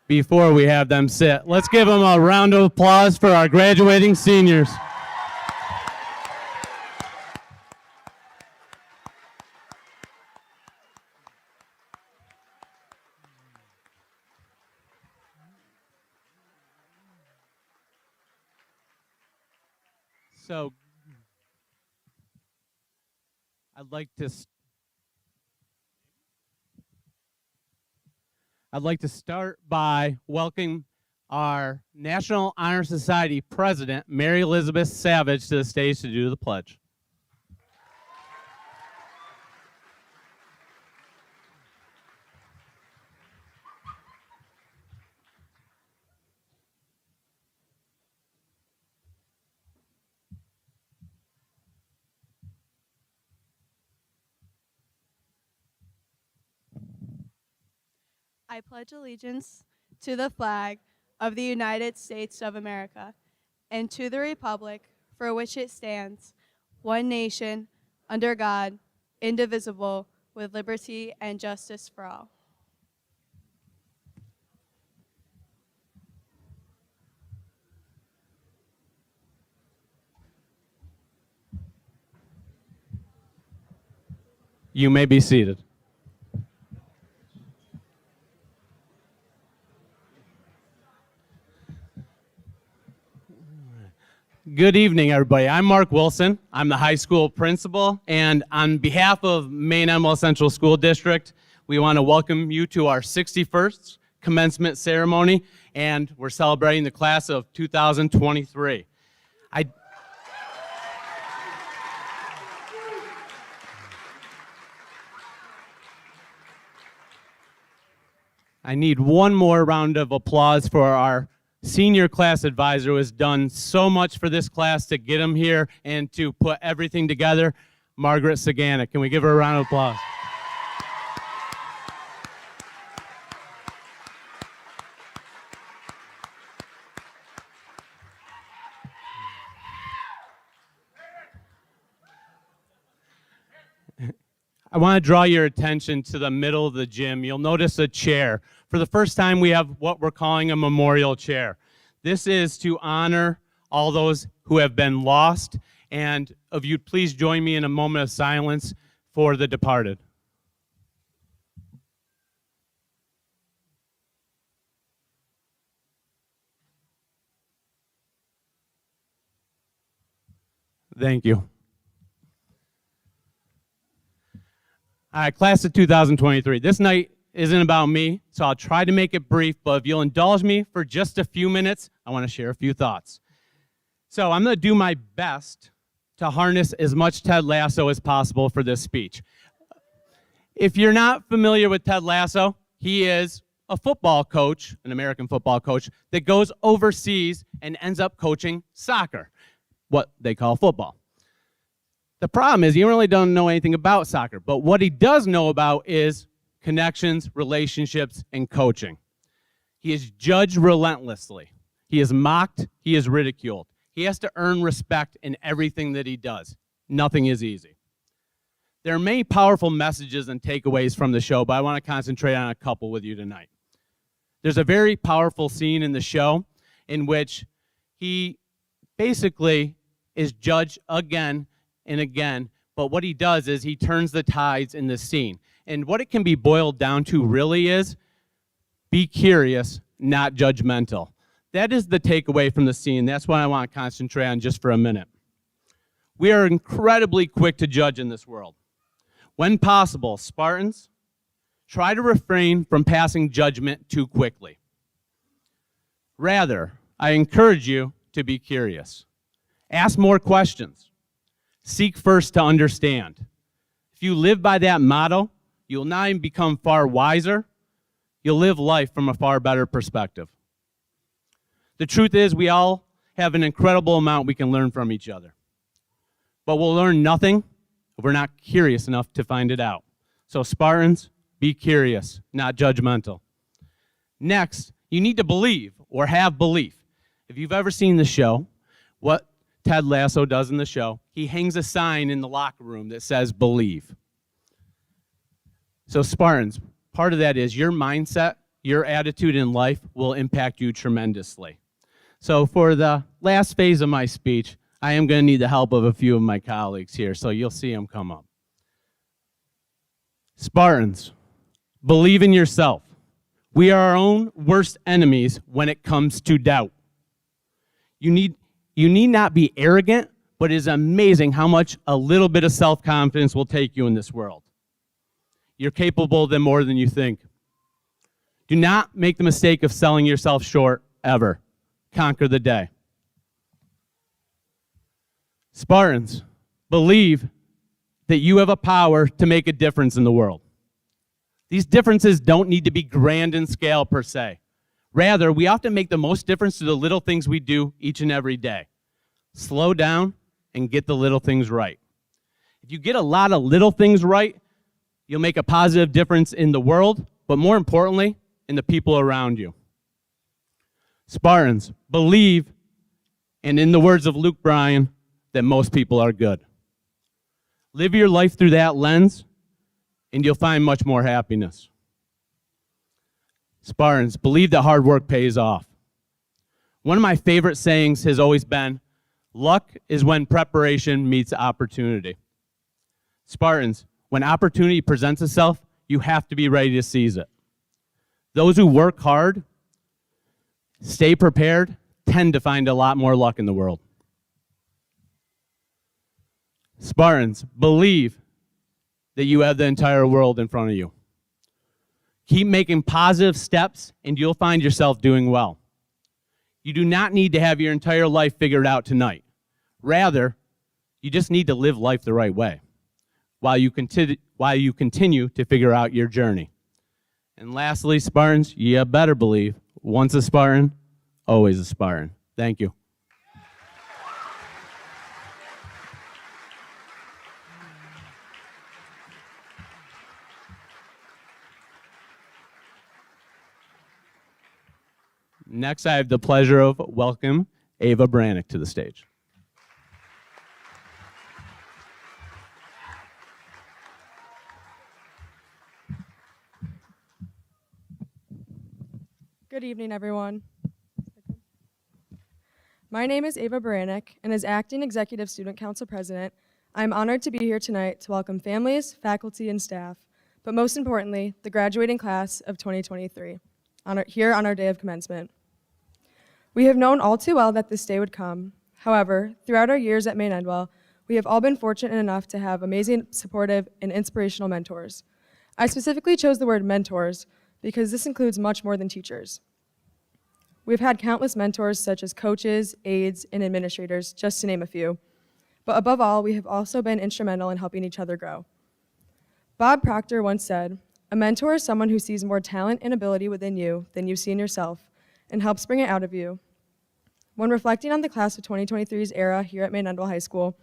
before we have them sit. Let's give them a round of applause for our graduating seniors. So I'd like to start by welcoming our National Honor Society President, Mary Elizabeth Savage, to the stage to do the pledge. I pledge allegiance to the flag of the United States of America and to the republic for which it stands, one nation, under God, indivisible, with liberty and justice for all. You may be seated. Good evening, everybody. I'm Mark Wilson. I'm the high school principal, and on behalf of Maine-Endwell Central School District, we want to welcome you to our 61st Commencement Ceremony, and we're celebrating the class of 2023. I need one more round of applause for our senior class advisor, who has done so much for this class to get them here and to put everything together, Margaret Sagana. Can we give her a round of applause? I want to draw your attention to the middle of the gym. You'll notice a chair. For the first time, we have what we're calling a memorial chair. This is to honor all those who have been lost, and if you'd please join me in a moment of silence for the departed. Thank you. All right, class of 2023. This night isn't about me, so I'll try to make it brief, but if you'll indulge me for just a few minutes, I want to share a few thoughts. So I'm going to do my best to harness as much Ted Lasso as possible for this speech. If you're not familiar with Ted Lasso, he is a football coach, an American football coach, that goes overseas and ends up coaching soccer, what they call football. The problem is he really doesn't know anything about soccer, but what he does know about is connections, relationships, and coaching. He is judged relentlessly. He is mocked. He is ridiculed. He has to earn respect in everything that he does. Nothing is easy. There are many powerful messages and takeaways from the show, but I want to concentrate on a couple with you tonight. There's a very powerful scene in the show in which he basically is judged again and again, but what he does is he turns the tides in the scene. And what it can be boiled down to really is be curious, not judgmental. That is the takeaway from the scene. That's what I want to concentrate on just for a minute. We are incredibly quick to judge in this world. When possible, Spartans, try to refrain from passing judgment too quickly. Rather, I encourage you to be curious. Ask more questions. Seek first to understand. If you live by that motto, you'll not even become far wiser. You'll live life from a far better perspective. The truth is, we all have an incredible amount we can learn from each other. But we'll learn nothing if we're not curious enough to find it out. So Spartans, be curious, not judgmental. Next, you need to believe or have belief. If you've ever seen the show, what Ted Lasso does in the show, he hangs a sign in the locker room that says believe. So Spartans, part of that is your mindset, your attitude in life will impact you tremendously. So for the last phase of my speech, I am going to need the help of a few of my colleagues here, so you'll see them come up. Spartans, believe in yourself. We are our own worst enemies when it comes to doubt. You need not be arrogant, but it is amazing how much a little bit of self-confidence will take you in this world. You're capable of more than you think. Do not make the mistake of selling yourself short, ever. Conquer the day. Spartans, believe that you have a power to make a difference in the world. These differences don't need to be grand in scale per se. Rather, we often make the most difference to the little things we do each and every day. Slow down and get the little things right. If you get a lot of little things right, you'll make a positive difference in the world, but more importantly, in the people around you. Spartans, believe, and in the words of Luke Bryan, that most people are good. Live your life through that lens, and you'll find much more happiness. Spartans, believe that hard work pays off. One of my favorite sayings has always been, luck is when preparation meets opportunity. Spartans, when opportunity presents itself, you have to be ready to seize it. Those who work hard, stay prepared, tend to find a lot more luck in the world. Spartans, believe that you have the entire world in front of you. Keep making positive steps, and you'll find yourself doing well. You do not need to have your entire life figured out tonight. Rather, you just need to live life the right way while you continue to figure out your journey. And lastly, Spartans, you better believe, once a Spartan, always a Spartan. Thank you. Next, I have the pleasure of welcoming Ava Baranyk to the stage. Good evening, everyone. My name is Ava Baranyk, and as Acting Executive Student Council President, I'm honored to be here tonight to welcome families, faculty, and staff, but most importantly, the graduating class of 2023, here on our day of commencement. We have known all too well that this day would come. However, throughout our years at Maine-Endwell, we have all been fortunate enough to have amazing, supportive, and inspirational mentors. I specifically chose the word mentors because this includes much more than teachers. We've had countless mentors such as coaches, aides, and administrators, just to name a few. But above all, we have also been instrumental in helping each other grow. Bob Proctor once said, "A mentor is someone who sees more talent and ability within you than you see in yourself and helps bring it out of you." When reflecting on the class of 2023's era here at Maine-Endwell High School,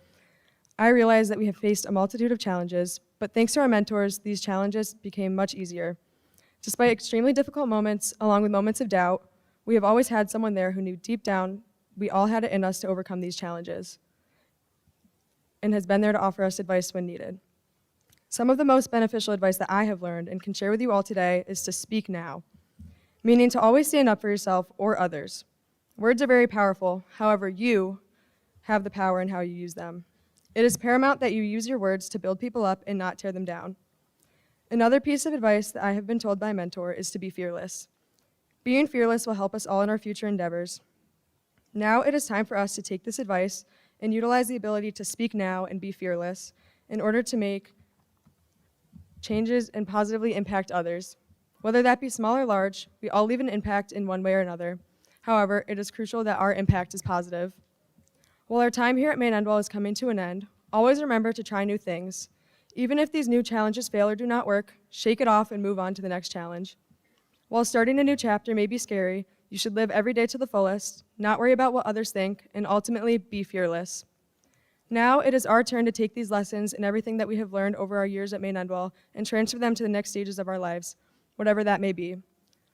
I realized that we have faced a multitude of challenges, but thanks to our mentors, these challenges became much easier. Despite extremely difficult moments, along with moments of doubt, we have always had someone there who knew deep down we all had it in us to overcome these challenges and has been there to offer us advice when needed. Some of the most beneficial advice that I have learned and can share with you all today is to speak now, meaning to always stand up for yourself or others. Words are very powerful, however, you have the power in how you use them. It is paramount that you use your words to build people up and not tear them down. Another piece of advice that I have been told by a mentor is to be fearless. Being fearless will help us all in our future endeavors. Now it is time for us to take this advice and utilize the ability to speak now and be fearless in order to make changes and positively impact others. Whether that be small or large, we all leave an impact in one way or another. However, it is crucial that our impact is positive. While our time here at Maine-Endwell is coming to an end, always remember to try new things. Even if these new challenges fail or do not work, shake it off and move on to the next challenge. While starting a new chapter may be scary, you should live every day to the fullest, not worry about what others think, and ultimately be fearless. Now it is our turn to take these lessons and everything that we have learned over our years at Maine-Endwell and transfer them to the next stages of our lives, whatever that may be.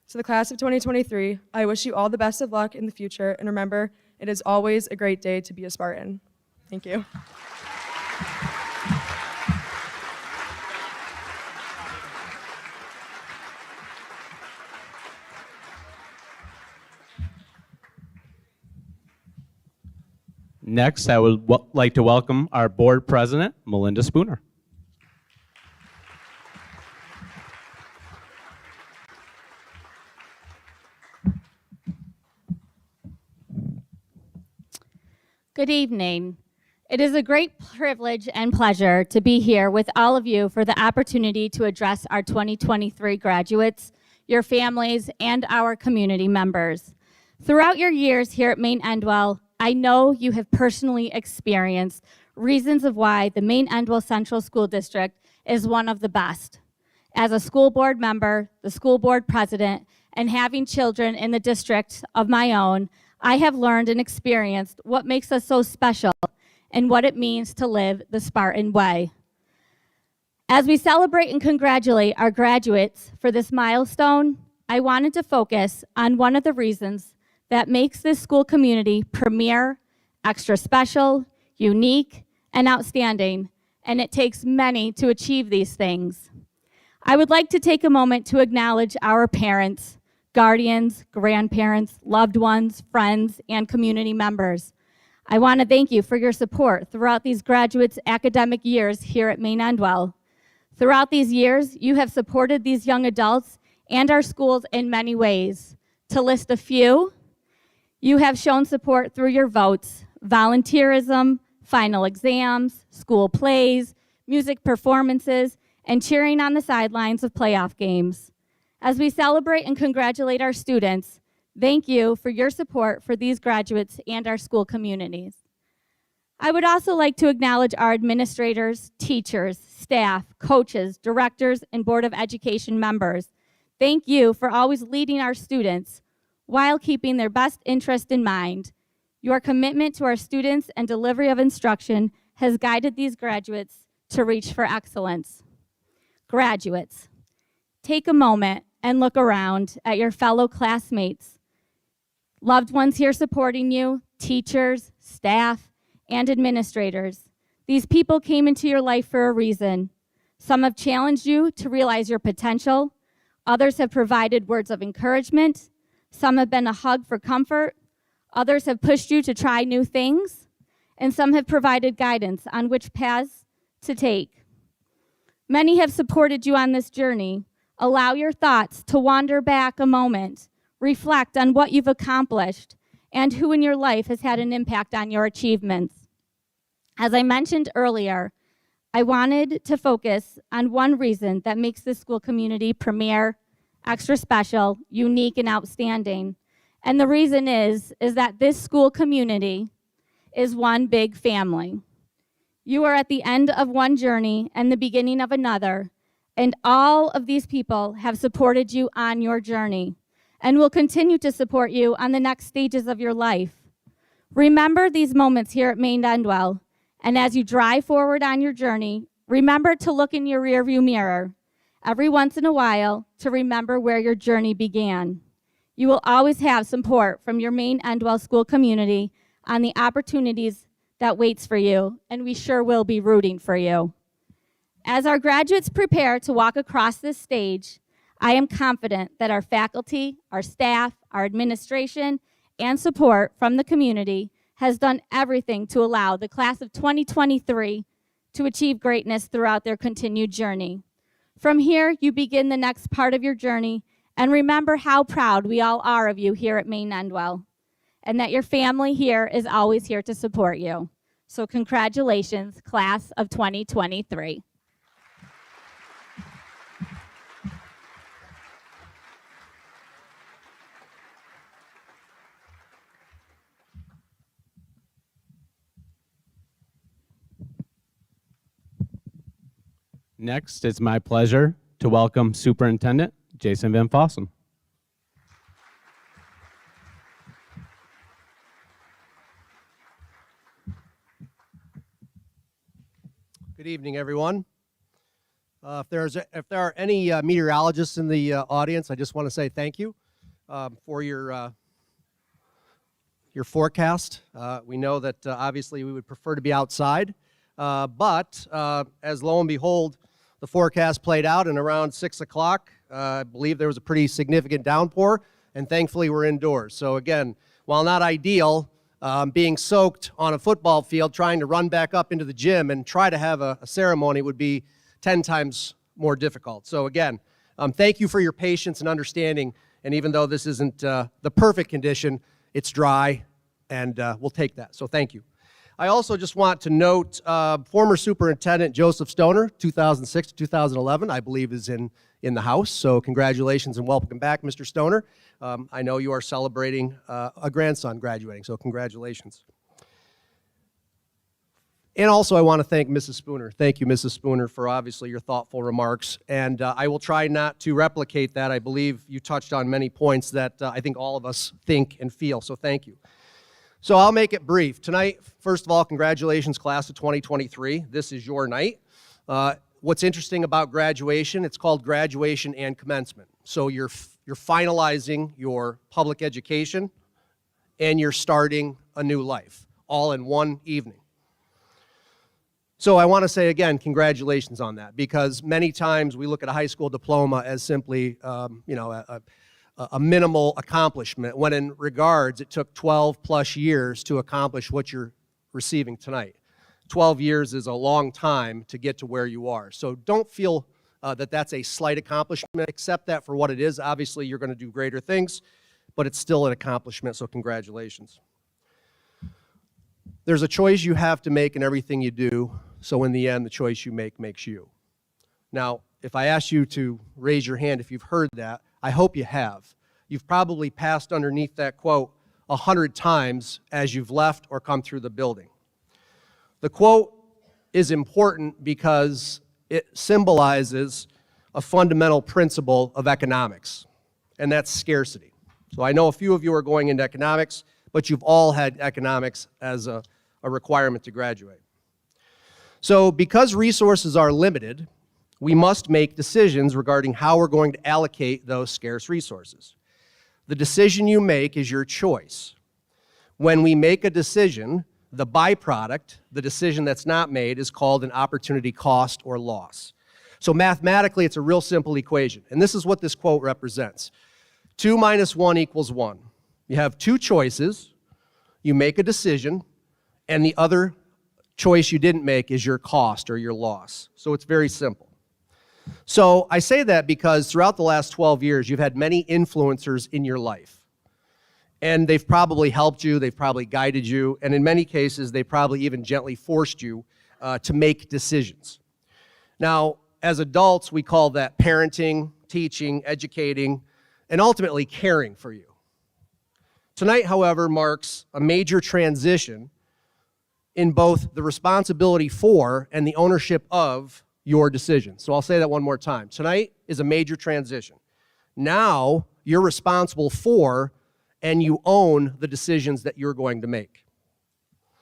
To the class of 2023, I wish you all the best of luck in the future, and remember, it is always a great day to be a Spartan. Thank you. Next, I would like to welcome our board president, Melinda Spooner. Good evening. It is a great privilege and pleasure to be here with all of you for the opportunity to address our 2023 graduates, your families, and our community members. Throughout your years here at Maine-Endwell, I know you have personally experienced reasons of why the Maine-Endwell Central School District is one of the best. As a school board member, the school board president, and having children in the district of my own, I have learned and experienced what makes us so special and what it means to live the Spartan way. As we celebrate and congratulate our graduates for this milestone, I wanted to focus on one of the reasons that makes this school community premier, extra special, unique, and outstanding, and it takes many to achieve these things. I would like to take a moment to acknowledge our parents, guardians, grandparents, loved ones, friends, and community members. I want to thank you for your support throughout these graduates' academic years here at Maine-Endwell. Throughout these years, you have supported these young adults and our schools in many ways. To list a few, you have shown support through your votes, volunteerism, final exams, school plays, music performances, and cheering on the sidelines of playoff games. As we celebrate and congratulate our students, thank you for your support for these graduates and our school communities. I would also like to acknowledge our administrators, teachers, staff, coaches, directors, and Board of Education members. Thank you for always leading our students while keeping their best interest in mind. Your commitment to our students and delivery of instruction has guided these graduates to reach for excellence. Graduates, take a moment and look around at your fellow classmates, loved ones here supporting you, teachers, staff, and administrators. These people came into your life for a reason. Some have challenged you to realize your potential. Others have provided words of encouragement. Some have been a hug for comfort. Others have pushed you to try new things. And some have provided guidance on which paths to take. Many have supported you on this journey. Allow your thoughts to wander back a moment. Reflect on what you've accomplished and who in your life has had an impact on your achievements. As I mentioned earlier, I wanted to focus on one reason that makes this school community premier, extra special, unique, and outstanding. And the reason is that this school community is one big family. You are at the end of one journey and the beginning of another, and all of these people have supported you on your journey and will continue to support you on the next stages of your life. Remember these moments here at Maine-Endwell, and as you drive forward on your journey, remember to look in your rearview mirror every once in a while to remember where your journey began. You will always have support from your Maine-Endwell school community on the opportunities that waits for you, and we sure will be rooting for you. As our graduates prepare to walk across this stage, I am confident that our faculty, our staff, our administration, and support from the community has done everything to allow the class of 2023 to achieve greatness throughout their continued journey. From here, you begin the next part of your journey, and remember how proud we all are of you here at Maine-Endwell, and that your family here is always here to support you. So congratulations, class of 2023. Next, it's my pleasure to welcome Superintendent Jason Van Fossen. Good evening, everyone. If there are any meteorologists in the audience, I just want to say thank you for your forecast. We know that obviously we would prefer to be outside, but as lo and behold, the forecast played out, and around 6 o'clock, I believe there was a pretty significant downpour, and thankfully we're indoors. So again, while not ideal, being soaked on a football field, trying to run back up into the gym and try to have a ceremony would be 10 times more difficult. So again, thank you for your patience and understanding. And even though this isn't the perfect condition, it's dry, and we'll take that. So thank you. I also just want to note former Superintendent Joseph Stoner, 2006 to 2011, I believe is in the house. So congratulations and welcome back, Mr. Stoner. I know you are celebrating a grandson graduating, so congratulations. And also I want to thank Mrs. Spooner. Thank you, Mrs. Spooner, for obviously your thoughtful remarks. And I will try not to replicate that. I believe you touched on many points that I think all of us think and feel, so thank you. So I'll make it brief. Tonight, first of all, congratulations, class of 2023. This is your night. What's interesting about graduation, it's called graduation and commencement. So you're finalizing your public education and you're starting a new life, all in one evening. So I want to say again, congratulations on that, because many times we look at a high school diploma as simply, a minimal accomplishment, when in regards it took 12 plus years to accomplish what you're receiving tonight. 12 years is a long time to get to where you are. So don't feel that that's a slight accomplishment. Accept that for what it is. Obviously, you're going to do greater things, but it's still an accomplishment, so congratulations. There's a choice you have to make in everything you do, so in the end, the choice you make makes you. Now, if I ask you to raise your hand if you've heard that, I hope you have. You've probably passed underneath that quote 100 times as you've left or come through the building. The quote is important because it symbolizes a fundamental principle of economics, and that's scarcity. So I know a few of you are going into economics, but you've all had economics as a requirement to graduate. So because resources are limited, we must make decisions regarding how we're going to allocate those scarce resources. The decision you make is your choice. When we make a decision, the byproduct, the decision that's not made, is called an opportunity cost or loss. So mathematically, it's a real simple equation, and this is what this quote represents. 2 minus 1 equals 1. You have two choices, you make a decision, and the other choice you didn't make is your cost or your loss. So it's very simple. So I say that because throughout the last 12 years, you've had many influencers in your life. And they've probably helped you, they've probably guided you, and in many cases, they probably even gently forced you to make decisions. Now, as adults, we call that parenting, teaching, educating, and ultimately caring for you. Tonight, however, marks a major transition in both the responsibility for and the ownership of your decisions. So I'll say that one more time. Tonight is a major transition. Now you're responsible for and you own the decisions that you're going to make.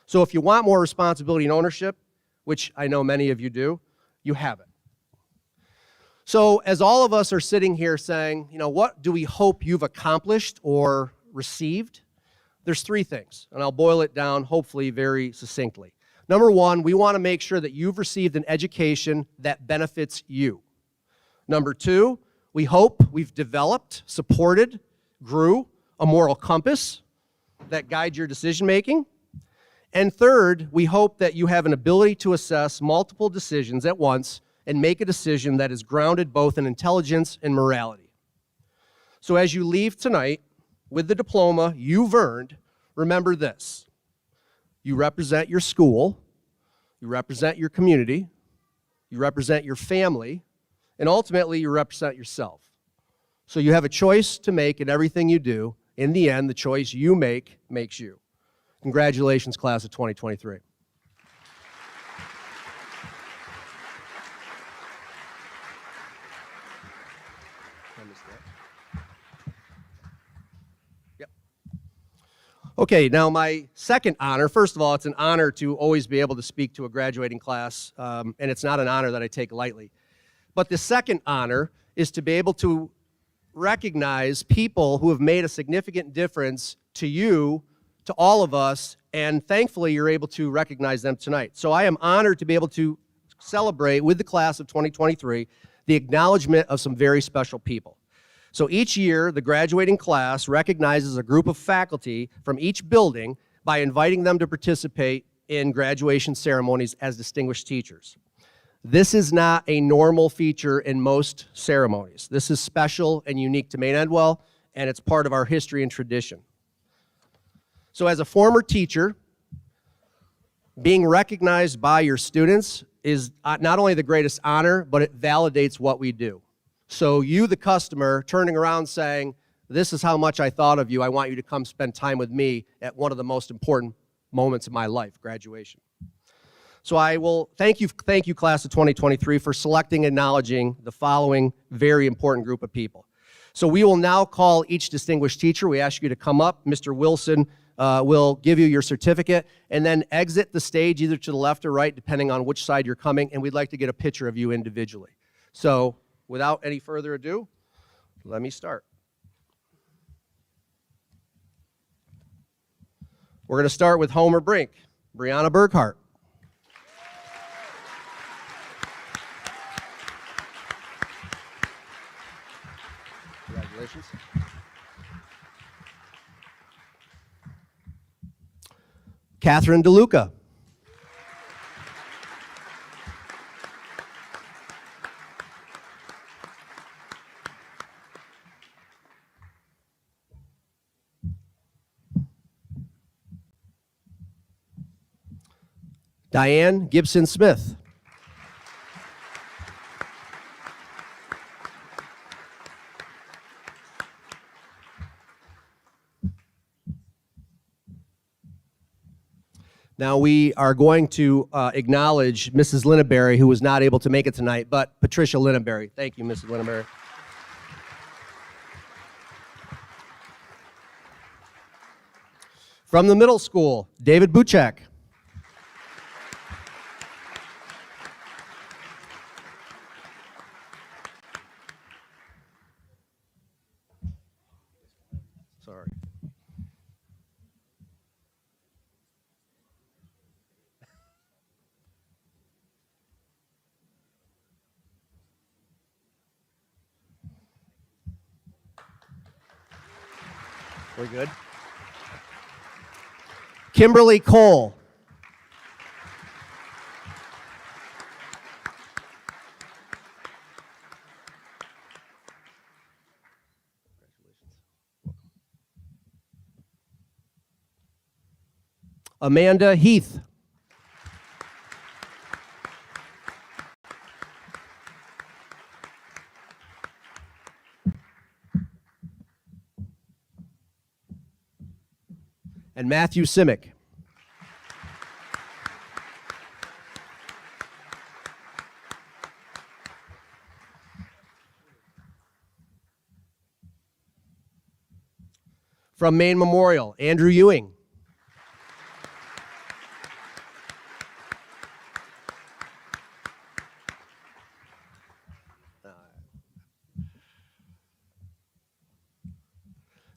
So if you want more responsibility and ownership, which I know many of you do, you have it. So as all of us are sitting here saying, what do we hope you've accomplished or received? There's three things, and I'll boil it down hopefully very succinctly. Number one, we want to make sure that you've received an education that benefits you. Number two, we hope we've developed, supported, grew a moral compass that guides your decision making. And third, we hope that you have an ability to assess multiple decisions at once and make a decision that is grounded both in intelligence and morality. So as you leave tonight with the diploma you've earned, remember this. You represent your school, you represent your community, you represent your family, and ultimately you represent yourself. So you have a choice to make in everything you do. In the end, the choice you make makes you. Congratulations, class of 2023. Okay, now my second honor, first of all, it's an honor to always be able to speak to a graduating class, and it's not an honor that I take lightly. But the second honor is to be able to recognize people who have made a significant difference to you, to all of us, and thankfully you're able to recognize them tonight. So I am honored to be able to celebrate with the class of 2023 the acknowledgement of some very special people. So each year, the graduating class recognizes a group of faculty from each building by inviting them to participate in graduation ceremonies as distinguished teachers. This is not a normal feature in most ceremonies. This is special and unique to Maine-Endwell, and it's part of our history and tradition. So as a former teacher, being recognized by your students is not only the greatest honor, but it validates what we do. So you, the customer, turning around saying, this is how much I thought of you. I want you to come spend time with me at one of the most important moments of my life, graduation. So I will thank you, class of 2023, for selecting and acknowledging the following very important group of people. So we will now call each distinguished teacher. We ask you to come up. Mr. Wilson will give you your certificate, and then exit the stage either to the left or right, depending on which side you're coming, and we'd like to get a picture of you individually. So without any further ado, let me start. We're going to start with Homer Brink, Brianna Burkhart. Congratulations. Catherine DeLuca. Diane Gibson Smith. Now we are going to acknowledge Mrs. Linneberry, who was not able to make it tonight, but Patricia Linneberry. Thank you, Mrs. Linneberry. From the middle school, David Buchek. Sorry. We're good. Kimberly Cole. Amanda Heath. And Matthew Simic. From Maine Memorial, Andrew Ewing.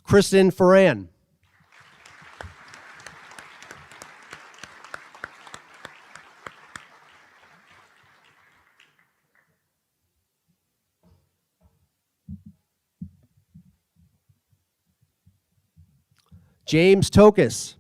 Kristen Ferran. James Tokus.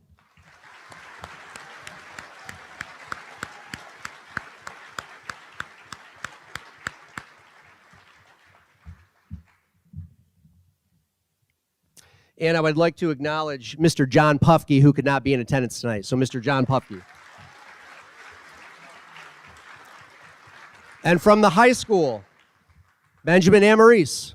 And I would like to acknowledge Mr. John Pufke, who could not be in attendance tonight. So Mr. John Pufke. And from the high school, Benjamin Amaris.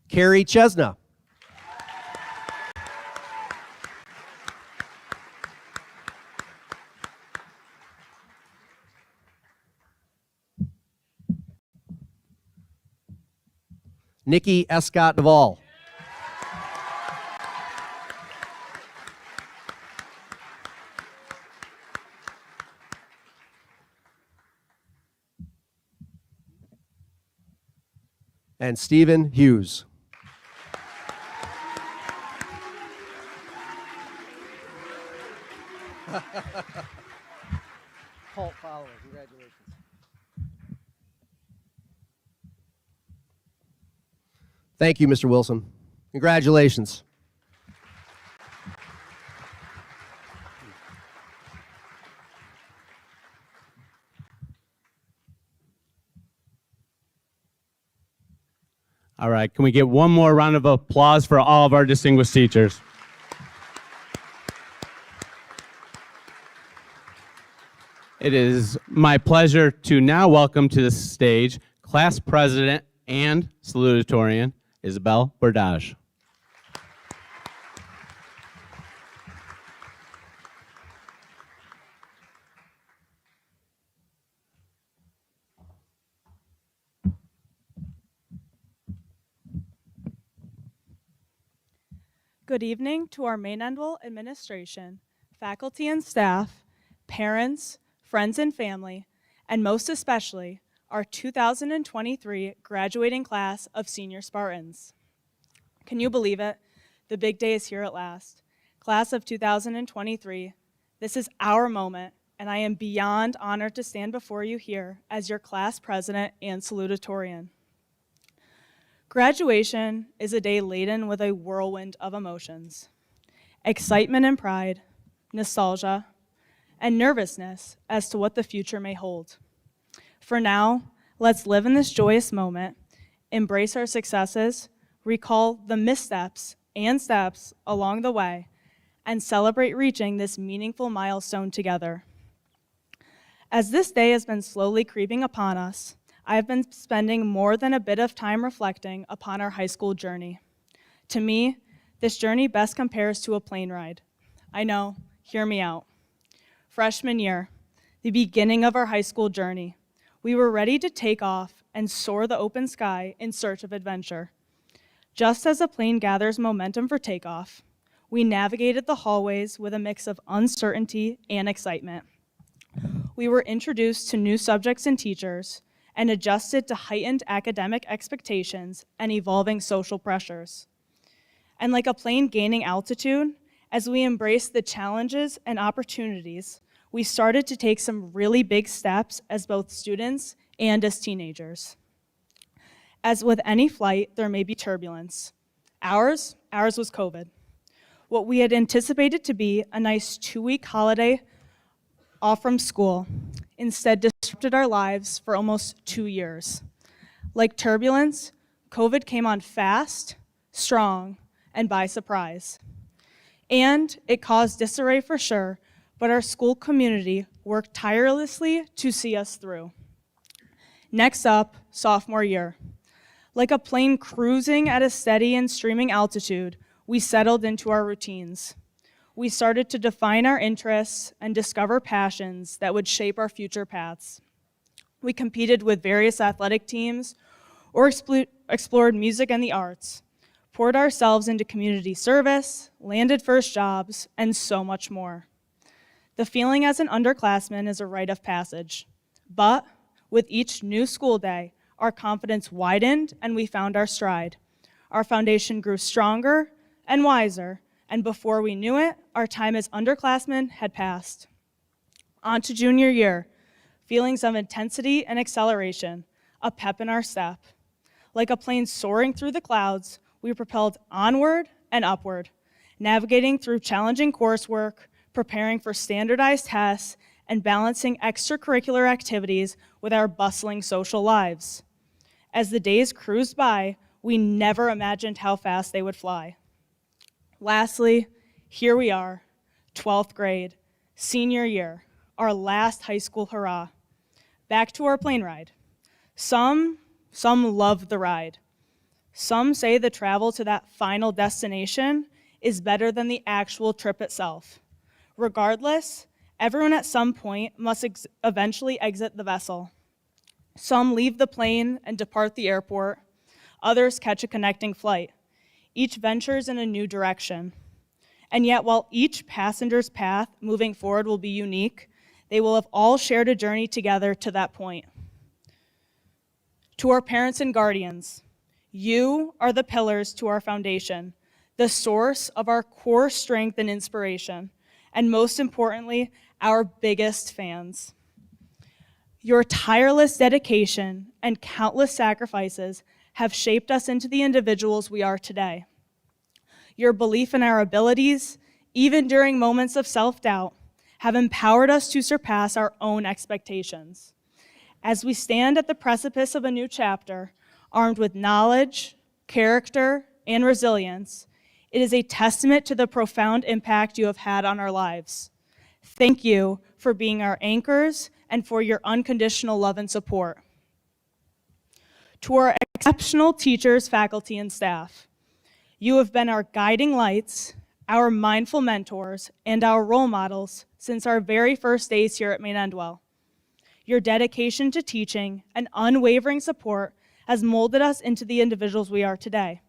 Carrie Chesna. Nikki Escott Duvall. And Stephen Hughes. cult following. Congratulations. Thank you, Mr. Wilson. Congratulations. All right, can we get one more round of applause for all of our distinguished teachers? It is my pleasure to now welcome to the stage Class President and Salutatorian, Isabelle Bordages. Good evening to our Maine-Endwell administration, faculty and staff, parents, friends and family, and most especially our 2023 graduating class of senior Spartans. Can you believe it? The big day is here at last. Class of 2023, this is our moment, and I am beyond honored to stand before you here as your class president and salutatorian. Graduation is a day laden with a whirlwind of emotions. Excitement and pride, nostalgia, and nervousness as to what the future may hold. For now, let's live in this joyous moment, embrace our successes, recall the missteps and steps along the way, and celebrate reaching this meaningful milestone together. As this day has been slowly creeping upon us, I have been spending more than a bit of time reflecting upon our high school journey. To me, this journey best compares to a plane ride. I know, hear me out. Freshman year, the beginning of our high school journey, we were ready to take off and soar the open sky in search of adventure. Just as a plane gathers momentum for takeoff, we navigated the hallways with a mix of uncertainty and excitement. We were introduced to new subjects and teachers, and adjusted to heightened academic expectations and evolving social pressures. And like a plane gaining altitude, as we embraced the challenges and opportunities, we started to take some really big steps as both students and as teenagers. As with any flight, there may be turbulence. Ours was COVID. What we had anticipated to be a nice 2-week holiday off from school instead disrupted our lives for almost 2 years. Like turbulence, COVID came on fast, strong, and by surprise. And it caused disarray for sure, but our school community worked tirelessly to see us through. Next up, sophomore year. Like a plane cruising at a steady and streaming altitude, we settled into our routines. We started to define our interests and discover passions that would shape our future paths. We competed with various athletic teams or explored music and the arts, poured ourselves into community service, landed first jobs, and so much more. The feeling as an underclassman is a rite of passage, but with each new school day, our confidence widened and we found our stride. Our foundation grew stronger and wiser, and before we knew it, our time as underclassmen had passed. On to junior year, feelings of intensity and acceleration, a pep in our step. Like a plane soaring through the clouds, we propelled onward and upward, navigating through challenging coursework, preparing for standardized tests, and balancing extracurricular activities with our bustling social lives. As the days cruised by, we never imagined how fast they would fly. Lastly, here we are, 12th grade, senior year, our last high school hurrah. Back to our plane ride. Some love the ride. Some say the travel to that final destination is better than the actual trip itself. Regardless, everyone at some point must eventually exit the vessel. Some leave the plane and depart the airport. Others catch a connecting flight. Each ventures in a new direction. And yet, while each passenger's path moving forward will be unique, they will have all shared a journey together to that point. To our parents and guardians, you are the pillars to our foundation, the source of our core strength and inspiration, and most importantly, our biggest fans. Your tireless dedication and countless sacrifices have shaped us into the individuals we are today. Your belief in our abilities, even during moments of self-doubt, have empowered us to surpass our own expectations. As we stand at the precipice of a new chapter, armed with knowledge, character, and resilience, it is a testament to the profound impact you have had on our lives. Thank you for being our anchors and for your unconditional love and support. To our exceptional teachers, faculty, and staff, you have been our guiding lights, our mindful mentors, and our role models since our very first days here at Maine-Endwell. Your dedication to teaching and unwavering support has molded us into the individuals we are today.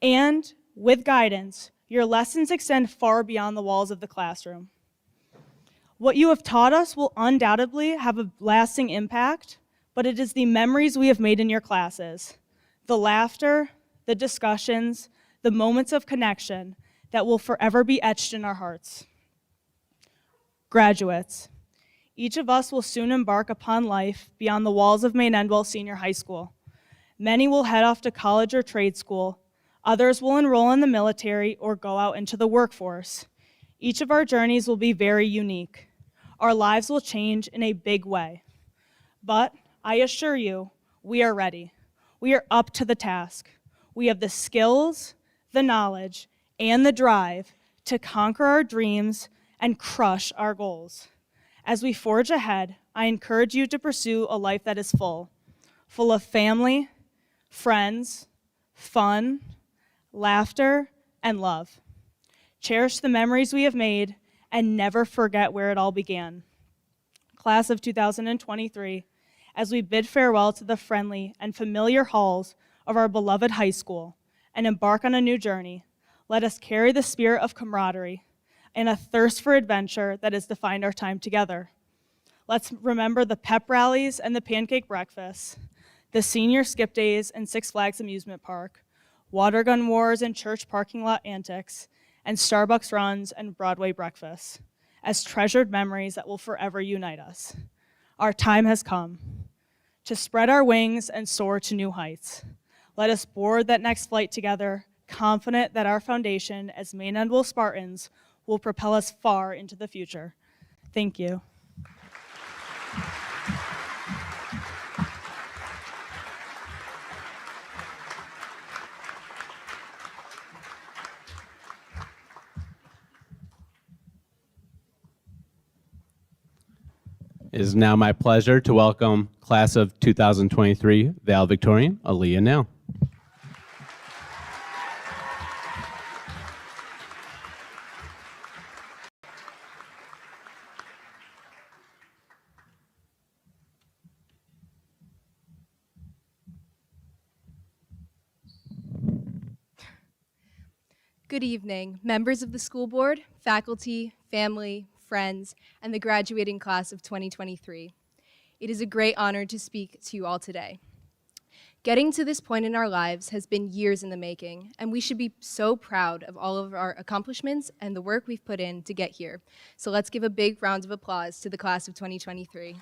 And with guidance, your lessons extend far beyond the walls of the classroom. What you have taught us will undoubtedly have a lasting impact, but it is the memories we have made in your classes, the laughter, the discussions, the moments of connection that will forever be etched in our hearts. Graduates, each of us will soon embark upon life beyond the walls of Maine-Endwell Senior High School. Many will head off to college or trade school. Others will enroll in the military or go out into the workforce. Each of our journeys will be very unique. Our lives will change in a big way. But I assure you, we are ready. We are up to the task. We have the skills, the knowledge, and the drive to conquer our dreams and crush our goals. As we forge ahead, I encourage you to pursue a life that is full of family, friends, fun, laughter, and love. Cherish the memories we have made and never forget where it all began. Class of 2023, as we bid farewell to the friendly and familiar halls of our beloved high school and embark on a new journey, let us carry the spirit of camaraderie and a thirst for adventure that has defined our time together. Let's remember the pep rallies and the pancake breakfasts, the senior skip days and Six Flags amusement park, water gun wars and church parking lot antics, and Starbucks runs and Broadway breakfasts as treasured memories that will forever unite us. Our time has come to spread our wings and soar to new heights. Let us board that next flight together, confident that our foundation as Maine-Endwell Spartans will propel us far into the future. Thank you. It is now my pleasure to welcome class of 2023 Valedictorian, Aleah Nale. Good evening, members of the school board, faculty, family, friends, and the graduating class of 2023. It is a great honor to speak to you all today. Getting to this point in our lives has been years in the making, and we should be so proud of all of our accomplishments and the work we've put in to get here. So let's give a big round of applause to the class of 2023.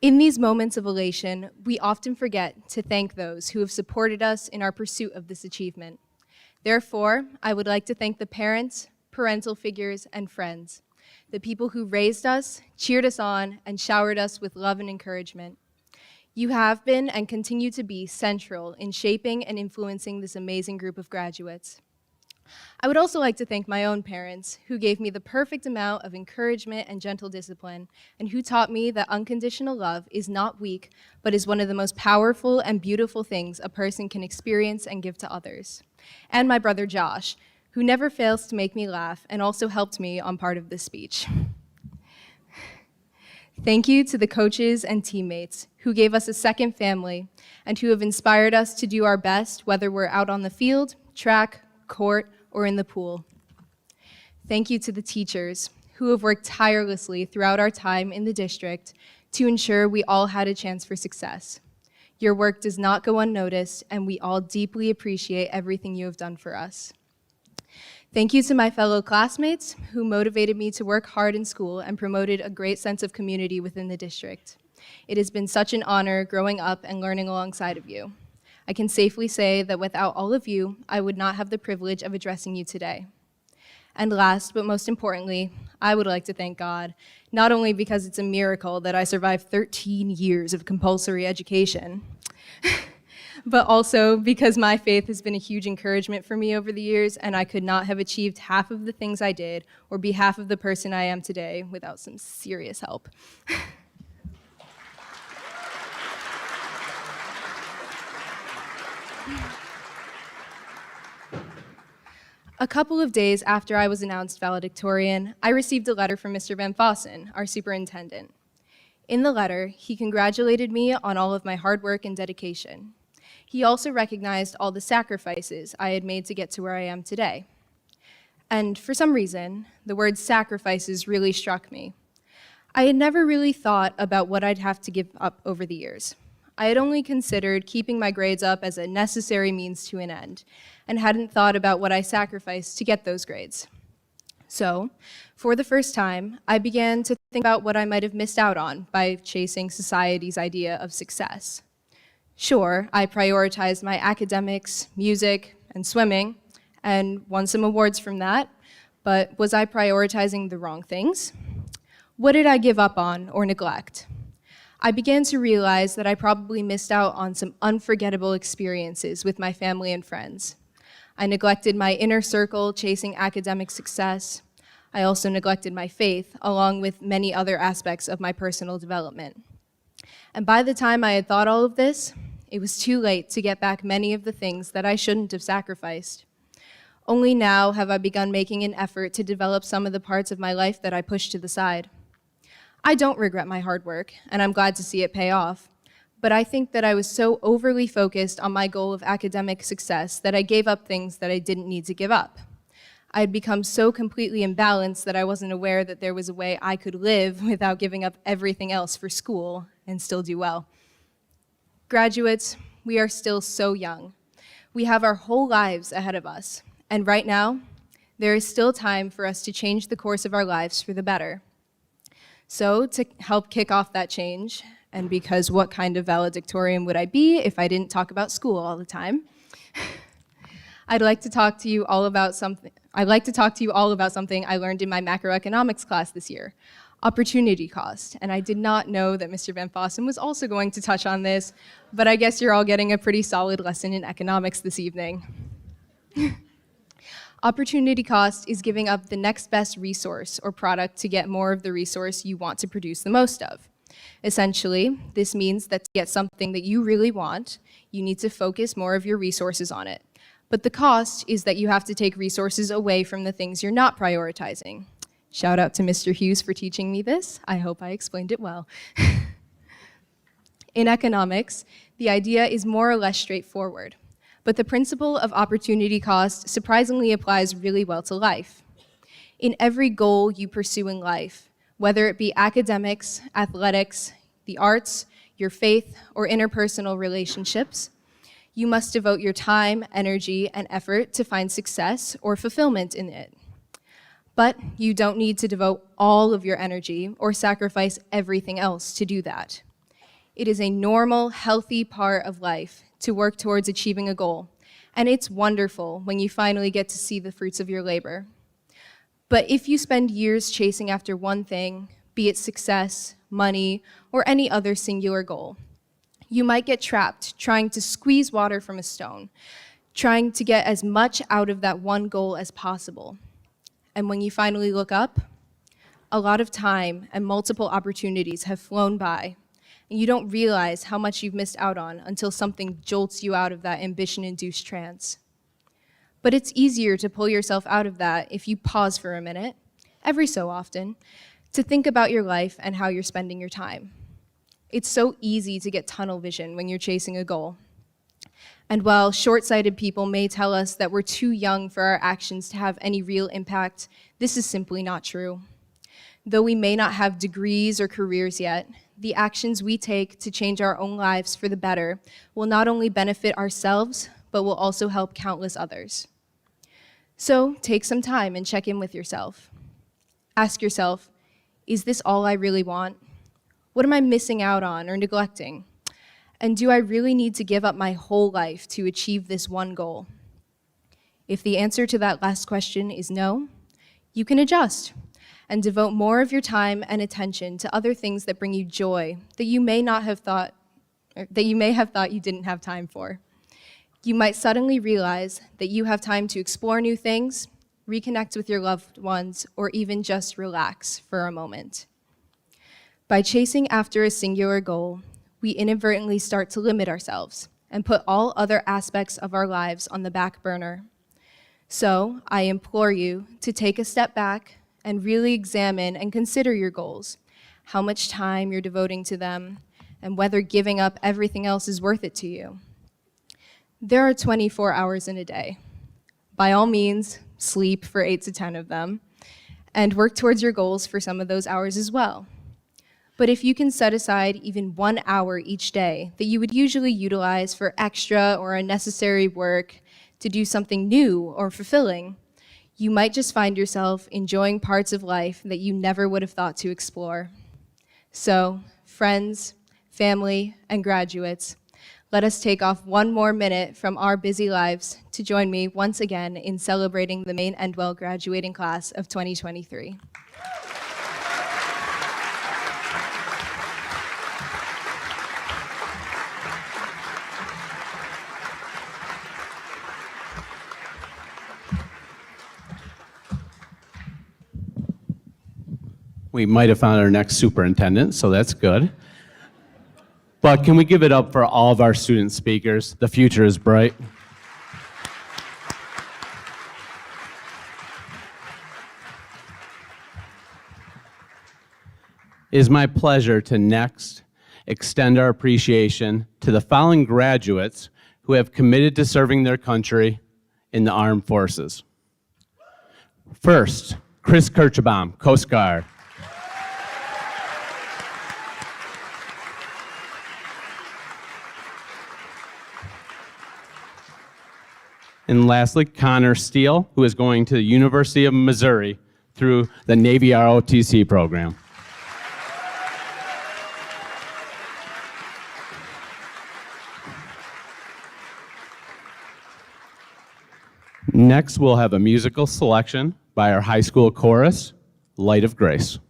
In these moments of elation, we often forget to thank those who have supported us in our pursuit of this achievement. Therefore, I would like to thank the parents, parental figures, and friends, the people who raised us, cheered us on, and showered us with love and encouragement. You have been and continue to be central in shaping and influencing this amazing group of graduates. I would also like to thank my own parents, who gave me the perfect amount of encouragement and gentle discipline, and who taught me that unconditional love is not weak, but is one of the most powerful and beautiful things a person can experience and give to others. And my brother Josh, who never fails to make me laugh and also helped me on part of this speech. Thank you to the coaches and teammates who gave us a second family and who have inspired us to do our best, whether we're out on the field, track, court, or in the pool. Thank you to the teachers who have worked tirelessly throughout our time in the district to ensure we all had a chance for success. Your work does not go unnoticed, and we all deeply appreciate everything you have done for us. Thank you to my fellow classmates who motivated me to work hard in school and promoted a great sense of community within the district. It has been such an honor growing up and learning alongside of you. I can safely say that without all of you, I would not have the privilege of addressing you today. And last, but most importantly, I would like to thank God, not only because it's a miracle that I survived 13 years of compulsory education, but also because my faith has been a huge encouragement for me over the years, and I could not have achieved half of the things I did or be half of the person I am today without some serious help. A couple of days after I was announced valedictorian, I received a letter from Mr. Van Fossen, our superintendent. In the letter, he congratulated me on all of my hard work and dedication. He also recognized all the sacrifices I had made to get to where I am today. And for some reason, the word sacrifices really struck me. I had never really thought about what I'd have to give up over the years. I had only considered keeping my grades up as a necessary means to an end, and hadn't thought about what I sacrificed to get those grades. So, for the first time, I began to think about what I might have missed out on by chasing society's idea of success. Sure, I prioritized my academics, music, and swimming, and won some awards from that, but was I prioritizing the wrong things? What did I give up on or neglect? I began to realize that I probably missed out on some unforgettable experiences with my family and friends. I neglected my inner circle chasing academic success. I also neglected my faith, along with many other aspects of my personal development. And by the time I had thought all of this, it was too late to get back many of the things that I shouldn't have sacrificed. Only now have I begun making an effort to develop some of the parts of my life that I pushed to the side. I don't regret my hard work, and I'm glad to see it pay off. But I think that I was so overly focused on my goal of academic success that I gave up things that I didn't need to give up. I had become so completely imbalanced that I wasn't aware that there was a way I could live without giving up everything else for school and still do well. Graduates, we are still so young. We have our whole lives ahead of us, and right now, there is still time for us to change the course of our lives for the better. So, to help kick off that change, and because what kind of valedictorian would I be if I didn't talk about school all the time? I'd like to talk to you all about something I learned in my macroeconomics class this year, opportunity cost. And I did not know that Mr. Van Fossen was also going to touch on this, but I guess you're all getting a pretty solid lesson in economics this evening. Opportunity cost is giving up the next best resource or product to get more of the resource you want to produce the most of. Essentially, this means that to get something that you really want, you need to focus more of your resources on it. But the cost is that you have to take resources away from the things you're not prioritizing. Shout out to Mr. Hughes for teaching me this. I hope I explained it well. In economics, the idea is more or less straightforward. But the principle of opportunity cost surprisingly applies really well to life. In every goal you pursue in life, whether it be academics, athletics, the arts, your faith, or interpersonal relationships, you must devote your time, energy, and effort to find success or fulfillment in it. But you don't need to devote all of your energy or sacrifice everything else to do that. It is a normal, healthy part of life to work towards achieving a goal, and it's wonderful when you finally get to see the fruits of your labor. But if you spend years chasing after one thing, be it success, money, or any other singular goal, you might get trapped trying to squeeze water from a stone, trying to get as much out of that one goal as possible. And when you finally look up, a lot of time and multiple opportunities have flown by, and you don't realize how much you've missed out on until something jolts you out of that ambition-induced trance. But it's easier to pull yourself out of that if you pause for a minute, every so often, to think about your life and how you're spending your time. It's so easy to get tunnel vision when you're chasing a goal. And while short-sighted people may tell us that we're too young for our actions to have any real impact, this is simply not true. Though we may not have degrees or careers yet, the actions we take to change our own lives for the better will not only benefit ourselves, but will also help countless others. So take some time and check in with yourself. Ask yourself, is this all I really want? What am I missing out on or neglecting? And do I really need to give up my whole life to achieve this one goal? If the answer to that last question is no, you can adjust and devote more of your time and attention to other things that bring you joy that you may have thought you didn't have time for. You might suddenly realize that you have time to explore new things, reconnect with your loved ones, or even just relax for a moment. By chasing after a singular goal, we inadvertently start to limit ourselves and put all other aspects of our lives on the back burner. So I implore you to take a step back and really examine and consider your goals, how much time you're devoting to them, and whether giving up everything else is worth it to you. There are 24 hours in a day. By all means, sleep for 8 to 10 of them, and work towards your goals for some of those hours as well. But if you can set aside even 1 hour each day that you would usually utilize for extra or unnecessary work to do something new or fulfilling, you might just find yourself enjoying parts of life that you never would have thought to explore. So, friends, family, and graduates, let us take off one more minute from our busy lives to join me once again in celebrating the Maine-Endwell graduating class of 2023. We might have found our next superintendent, so that's good. But can we give it up for all of our student speakers? The future is bright. It is my pleasure to next extend our appreciation to the following graduates who have committed to serving their country in the armed forces. First, Chris Kirchbaum, Coast Guard. And lastly, Connor Steele, who is going to the University of Missouri through the Navy ROTC program. Next, we'll have a musical selection by our high school chorus, Light of Grace.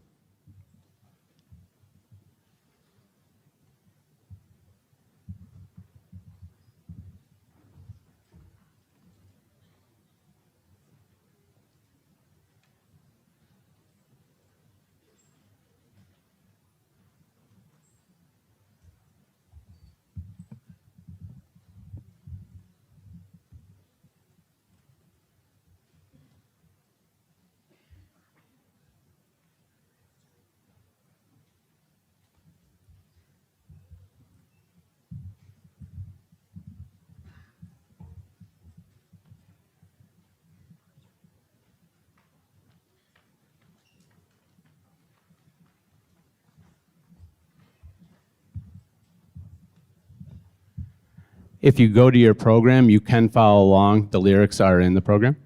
If you go to your program, you can follow along. The lyrics are in the program.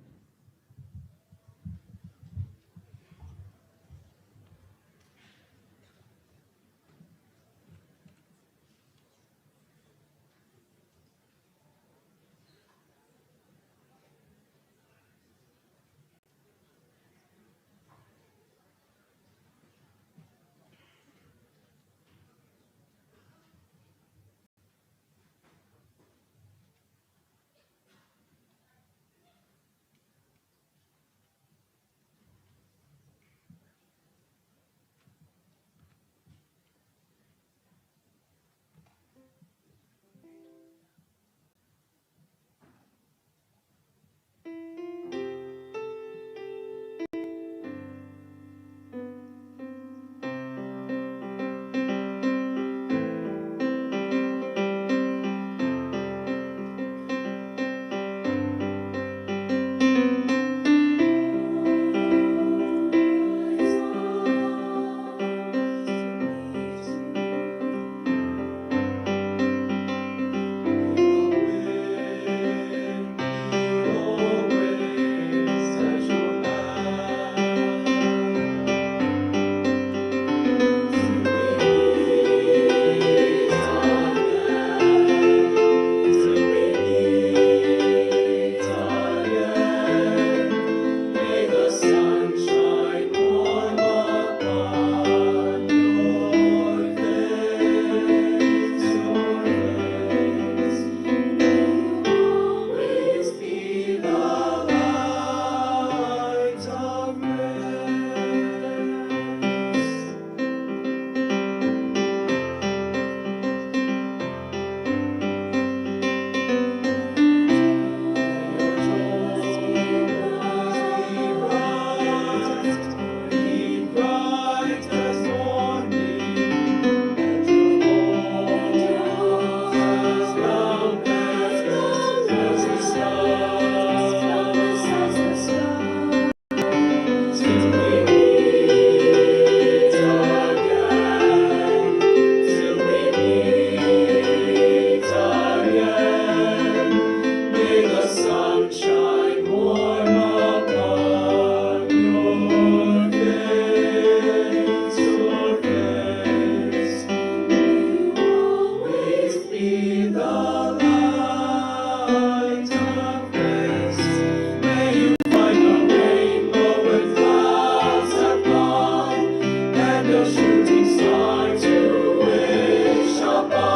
sunshine warm upon your face, your face. May you always be the light of grace. May you find the rainbow when clouds have gone, and a shooting star to wish upon.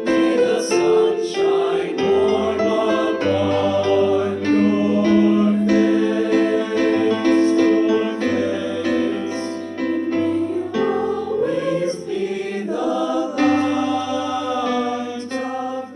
May the sunshine warm upon your face, your face. And may you always be the light of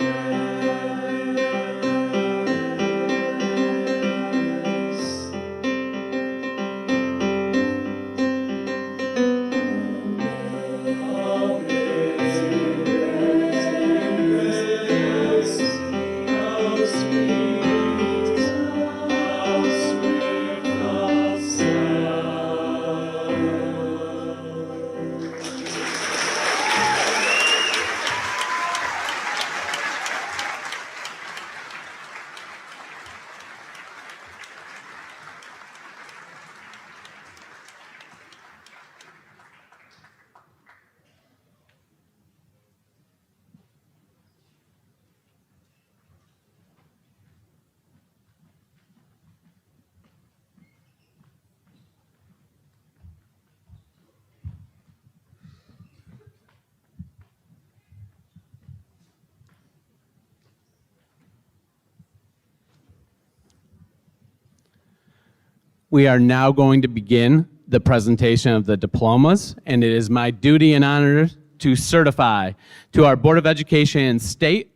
We are now going to begin the presentation of the diplomas, and it is my duty and honor to certify to our Board of Education and State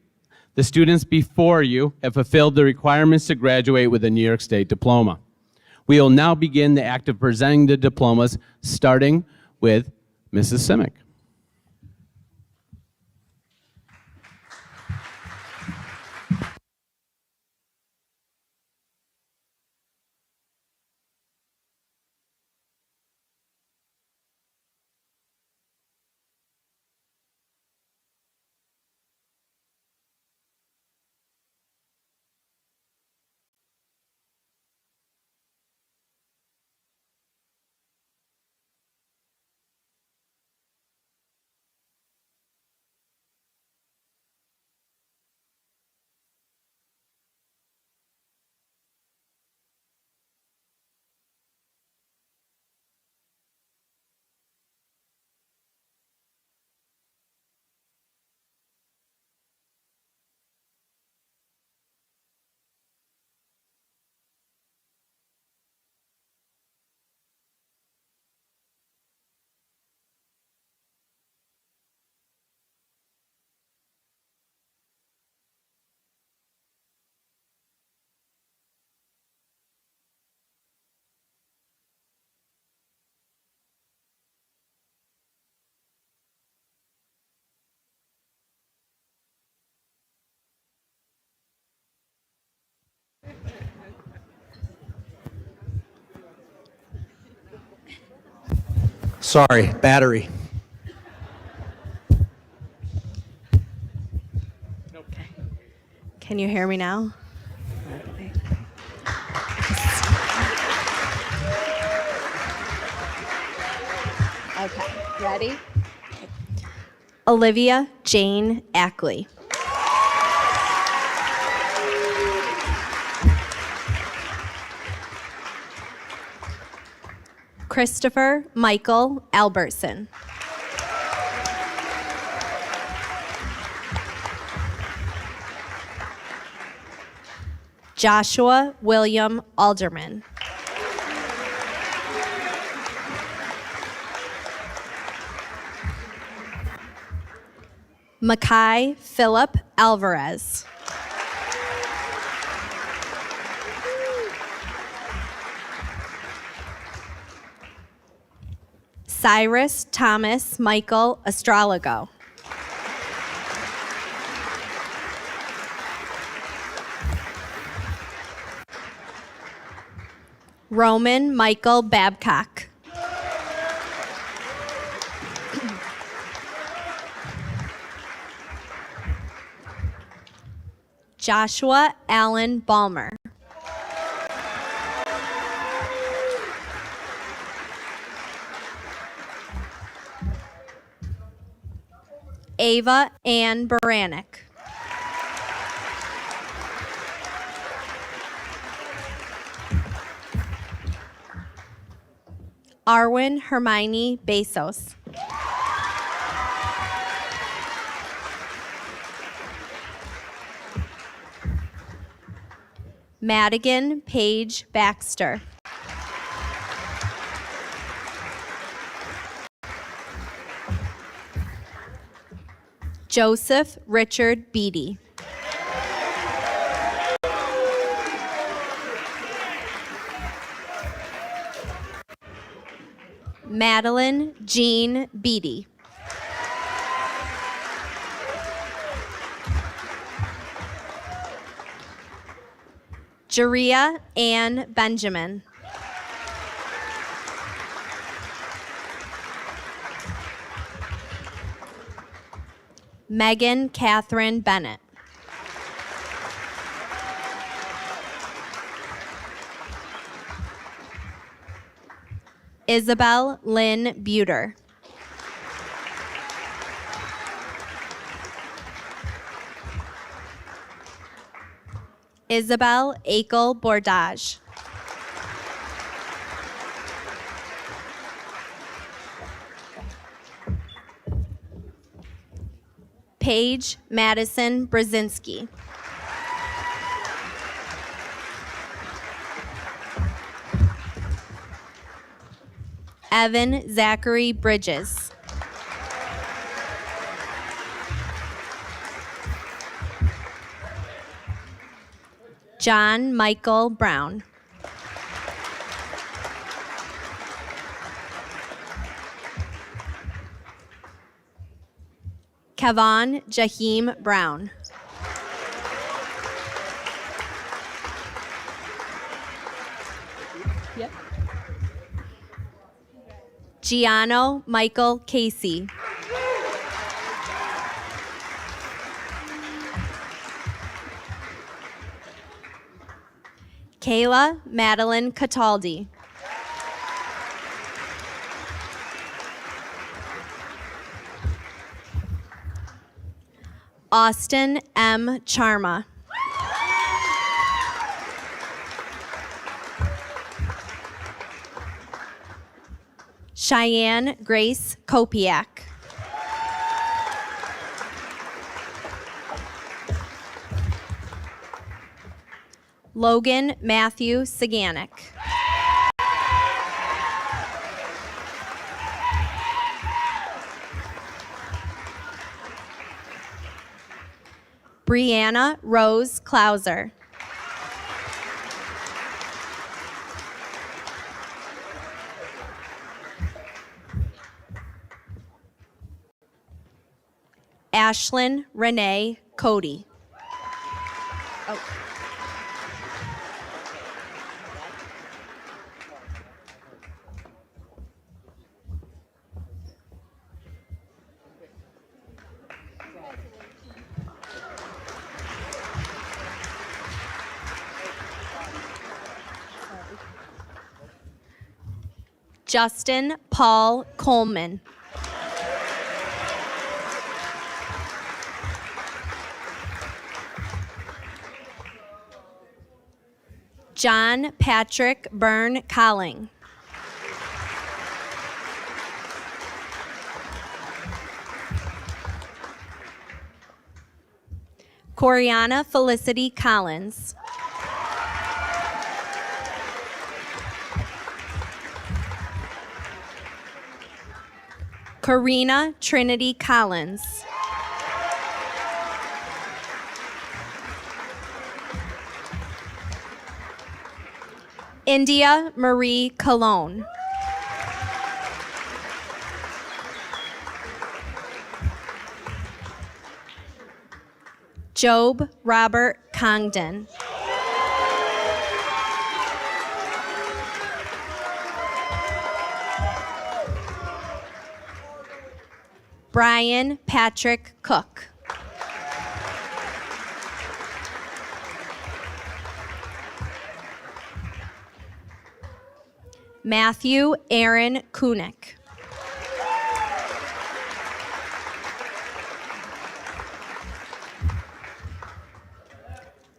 the students before you have fulfilled the requirements to graduate with a New York State diploma. We will now begin the act of presenting the diplomas, starting with Mrs. Simic. Sorry, battery. Can you hear me now? Okay, ready? Olivia Jane Ackley. Christopher Michael Albertson. Joshua William Alderman. Mackay Philip Alvarez. Cyrus Thomas Michael Astrologo. Roman Michael Babcock. Joshua Allen Balmer. Ava Ann Baranyk. Arwen Hermione Bezos. Madigan Paige Baxter. Joseph Richard Beatty. Madeline Jean Beatty. Jeria Ann Benjamin. Megan Catherine Bennett. Isabelle Lynn Buter. Isabelle Akel Bordage. Paige Madison Brzezinski. Evan Zachary Bridges. John Michael Brown. Kevon Jaheim Brown. Yep. Giano Michael Casey. Kayla Madeline Cataldi. Austin M. Charma. Cheyenne Grace Kopiak. Logan Matthew Saganek. Brianna Rose Klauser. Ashlyn Renee Cody. Justin Paul Coleman. John Patrick Byrne Colling. Coriana Felicity Collins. Karina Trinity Collins. India Marie Cologne. Job Robert Congdon. Brian Patrick Cook. Matthew Aaron Kunick.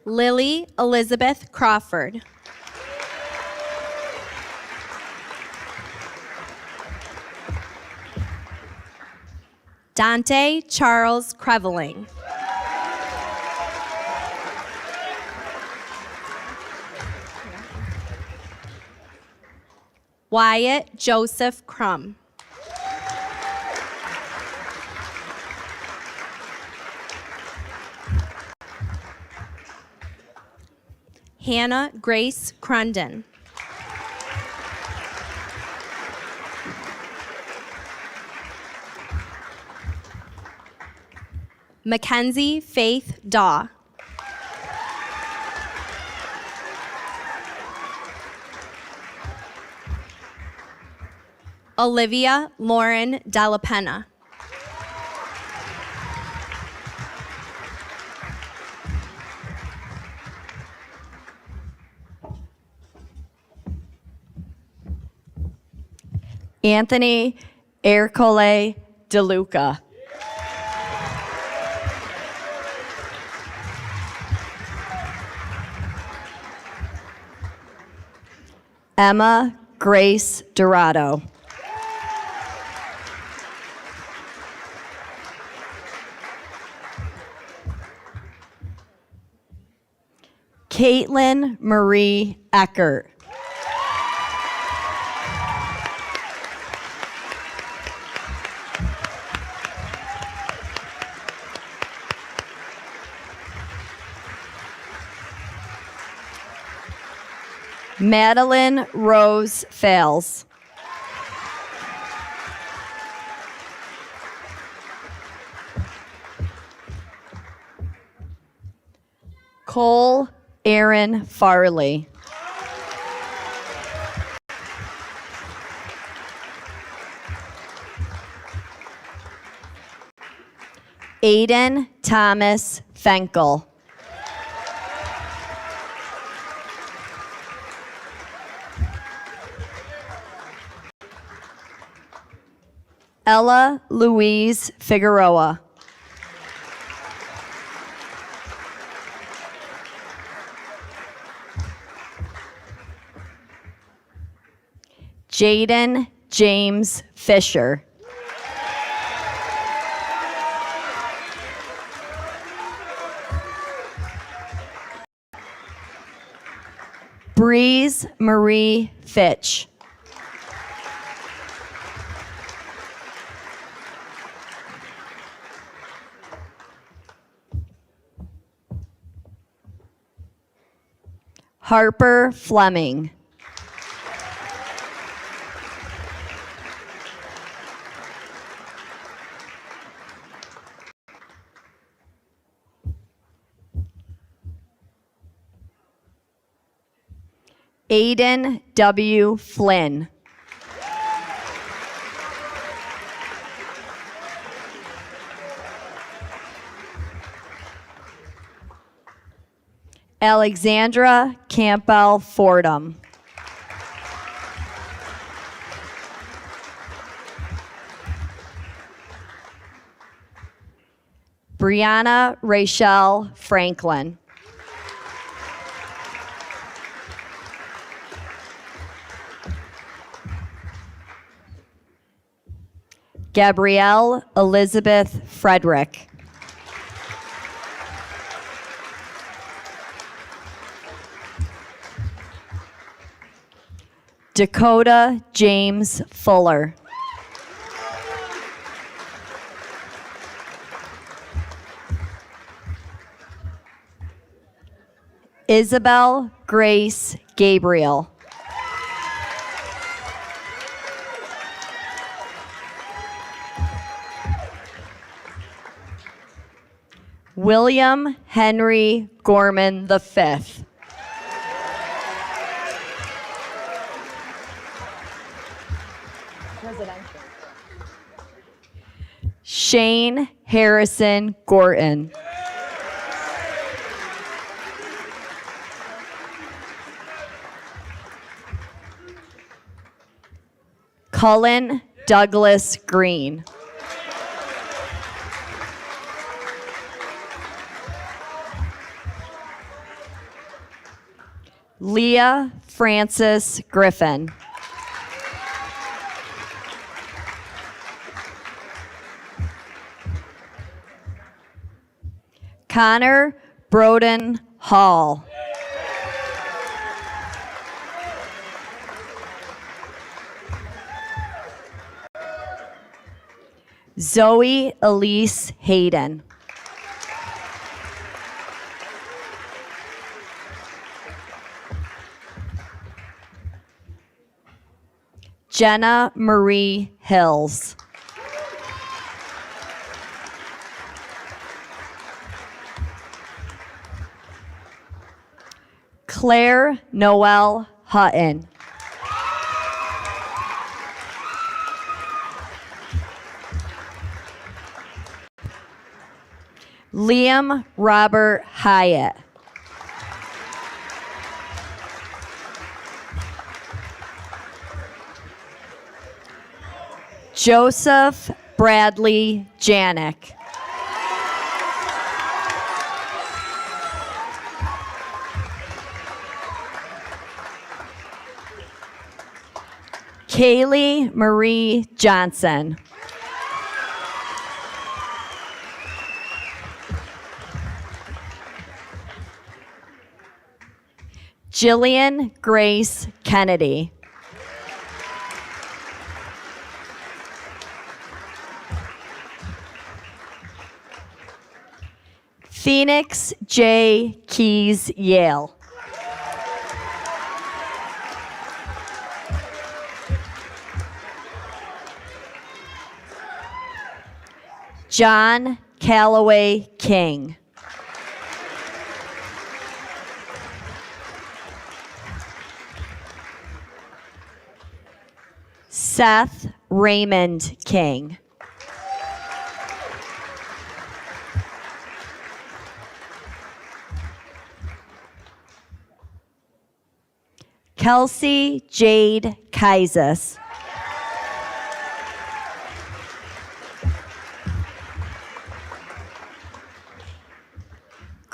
Lily Elizabeth Crawford. Dante Charles Creveling. Wyatt Joseph Crum. Hannah Grace Crunden. Mackenzie Faith Daw. Olivia Lauren Della Penna. Anthony Ercole DeLuca. Emma Grace Dorado. Caitlin Marie Eckert. Madeline Rose Fales. Cole Aaron Farley. Aiden Thomas Fenkel. Ella Louise Figueroa. Jaden James Fisher. Breeze Marie Fitch. Harper Fleming. Aiden W. Flynn. Alexandra Campbell Fordham. Brianna Rachel Franklin. Gabrielle Elizabeth Frederick. Dakota James Fuller. Isabelle Grace Gabriel. William Henry Gorman V. Shane Harrison Gorton. Cullen Douglas Green. Leah Frances Griffin. Connor Broden Hall. Zoe Elise Hayden. Jenna Marie Hills. Claire Noel Hutton. Liam Robert Hyatt. Joseph Bradley Janik. Kaylee Marie Johnson. Jillian Grace Kennedy. Phoenix J. Keys Yale. John Calloway King. Seth Raymond King. Kelsey Jade Kaisis.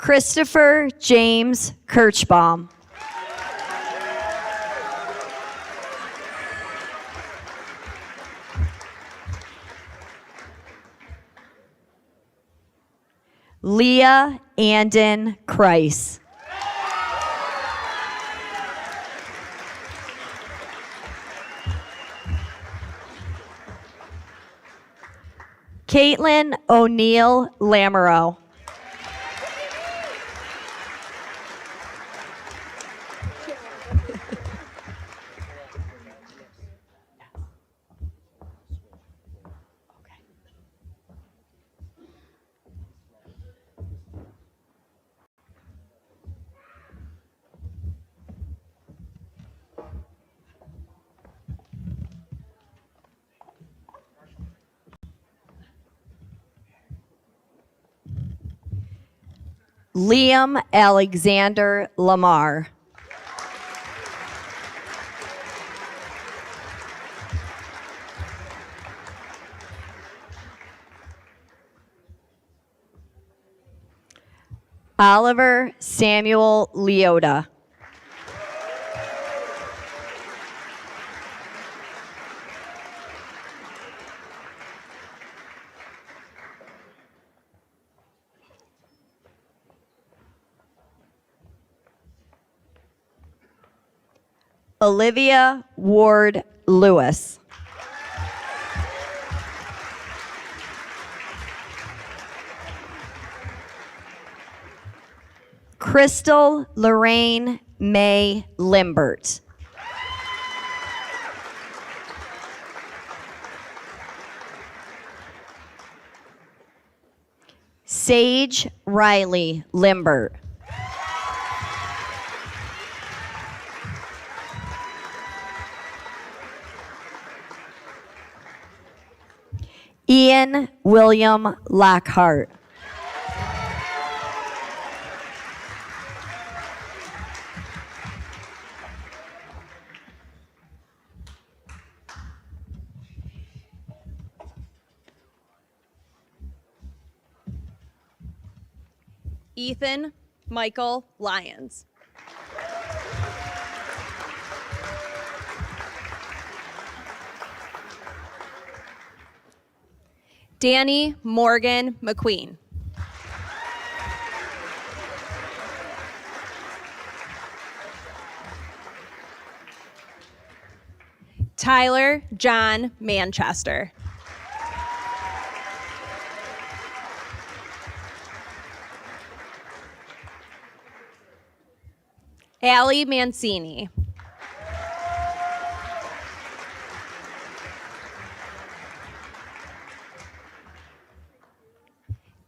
Christopher James Kirchbaum. Leah Andon Kreis. Caitlin O'Neill Lamoureux. Liam Alexander Lamar. Oliver Samuel Leota. Olivia Ward Lewis. Crystal Lorraine May Limbert. Sage Riley Limbert. Ian William Lockhart. Ethan Michael Lyons. Danny Morgan McQueen. Tyler John Manchester. Allie Mancini.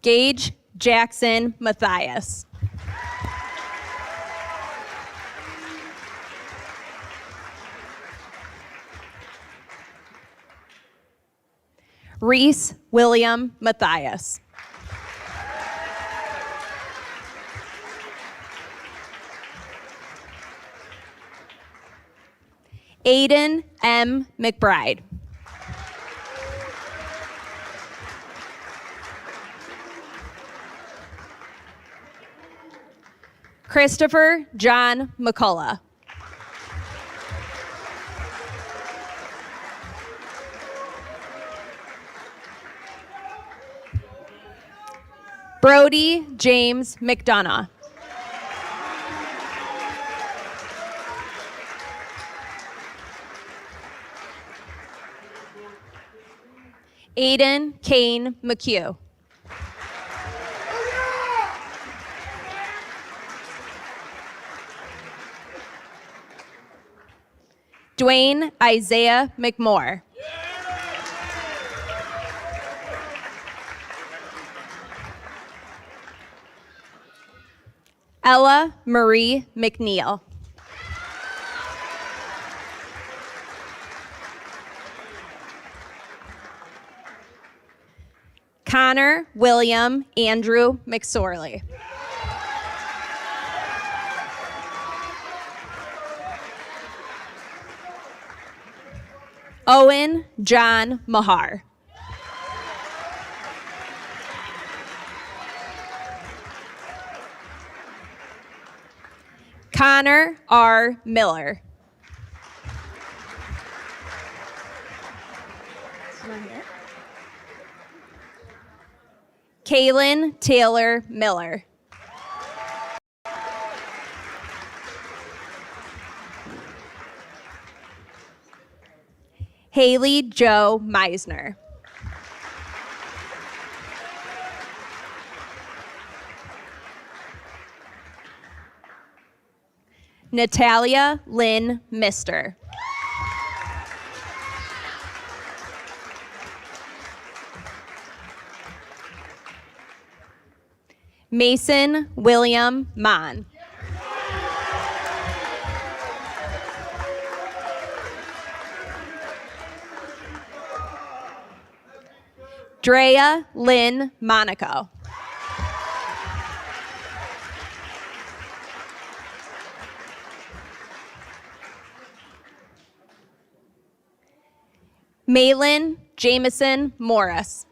Gage Jackson Matthias. Reese William Matthias. Aiden M. McBride. Christopher John McCullough. Brody James McDonough. Aiden Kane McHugh. Dwayne Isaiah McMore. Ella Marie McNeil. Connor William Andrew McSorley. Owen John Mahar. Connor R. Miller. Kaylin Taylor Miller. Haley Joe Meisner. Natalia Lynn Mister. Mason William Mon. Drea Lynn Monaco. Malin Jameson Morris.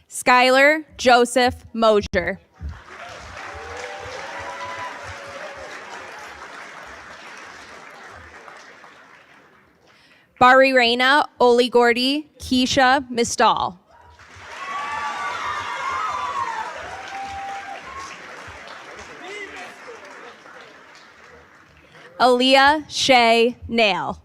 Skylar Joseph Mosier. Barirena Oligordi Keisha Mistal. Aleah Shay Nale.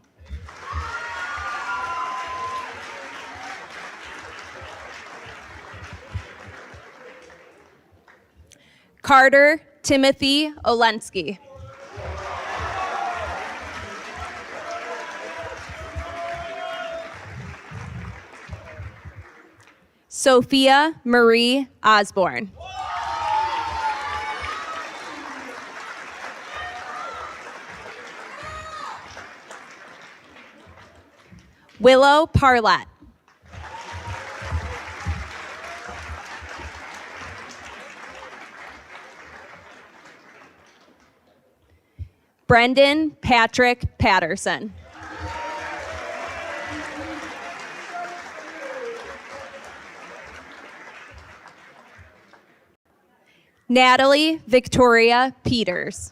Carter Timothy Olensky. Sophia Marie Osborne. Willow Parlett. Brendan Patrick Patterson. Natalie Victoria Peters.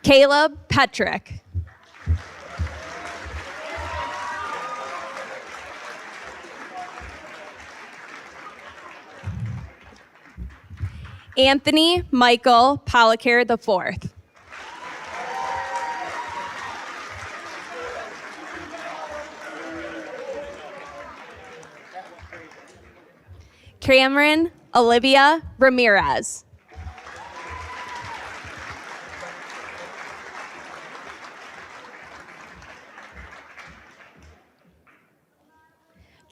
Caleb Petrick. Anthony Michael Pollacare IV. Cameron Olivia Ramirez.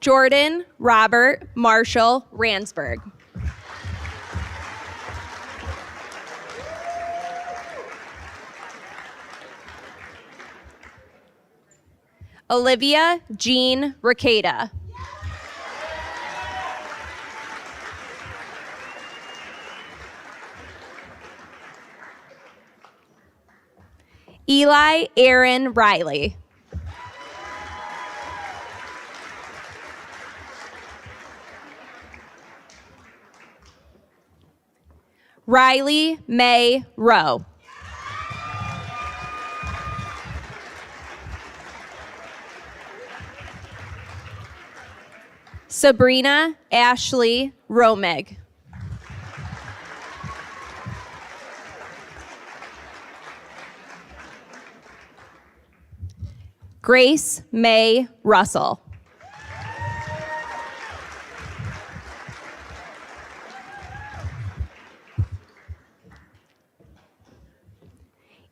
Jordan Robert Marshall Ransberg. Olivia Jean Ricada. Eli Aaron Riley. Riley May Rowe. Sabrina Ashley Romig. Grace May Russell.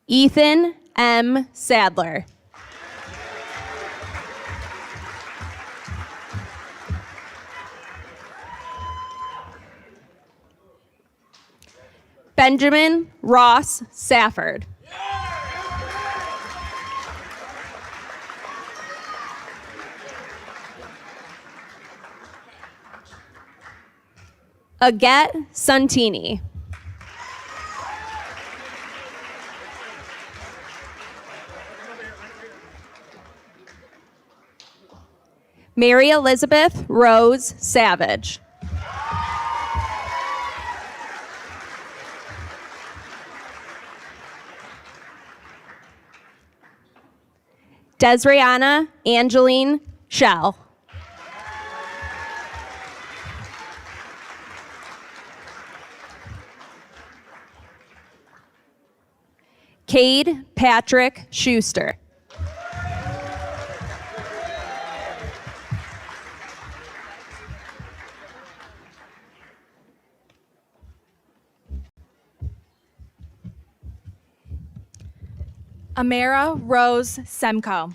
Ethan M. Sadler. Benjamin Ross Safford. Aget Santini. Mary Elizabeth Rose Savage. Desriana Angeline Shell. Cade Patrick Schuster. Amara Rose Semko.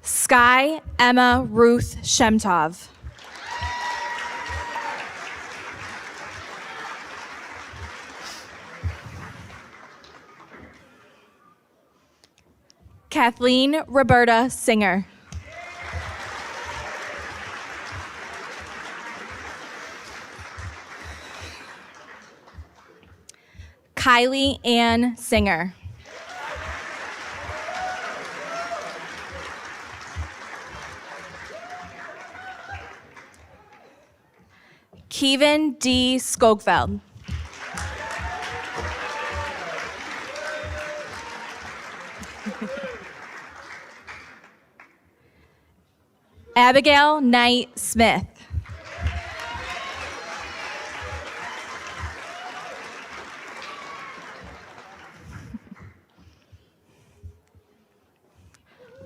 Sky Emma Ruth Shemtov. Kathleen Roberta Singer. Kylie Ann Singer. Kevin D. Skogfeld. Abigail Knight Smith.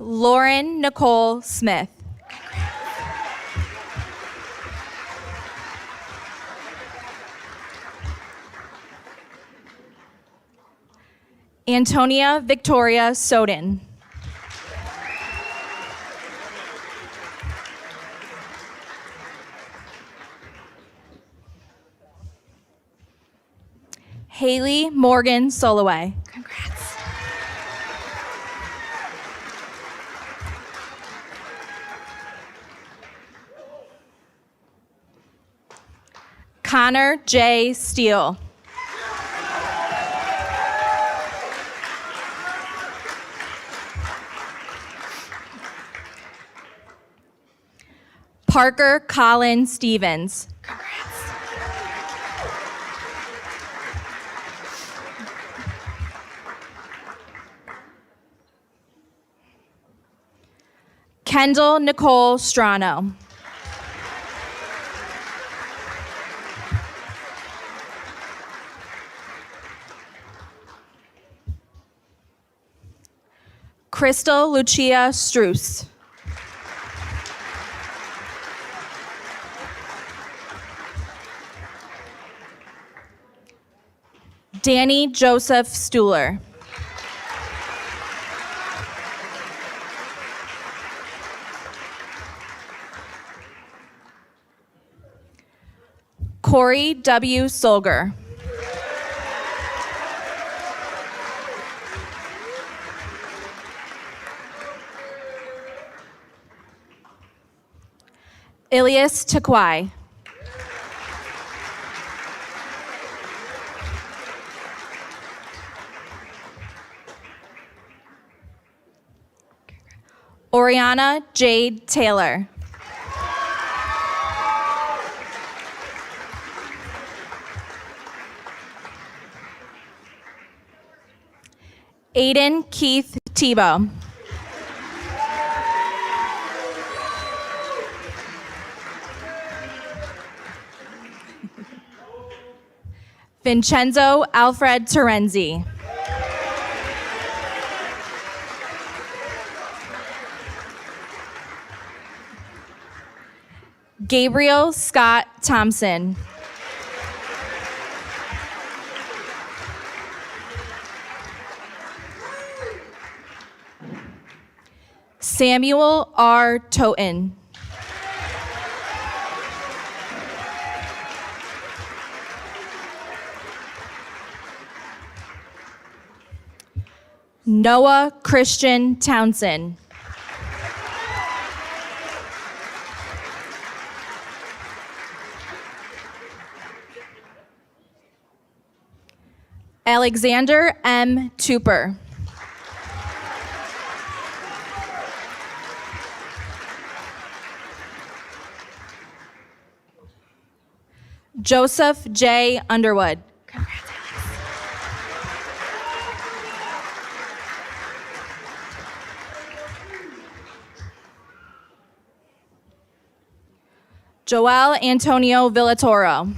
Lauren Nicole Smith. Antonia Victoria Soden. Haley Morgan Soloway. Congrats. Connor J. Steele. Parker Colin Stevens. Kendall Nicole Strano. Crystal Lucia Struess. Danny Joseph Stuhler. Corey W. Solger. Ilias Takwai. Oriana Jade Taylor. Aiden Keith Tebow. Vincenzo Alfred Terenzi. Gabriel Scott Thompson. Samuel R. Toten. Noah Christian Townsend. Alexander M. Tupper. Joseph J. Underwood. Joel Antonio Villatoro.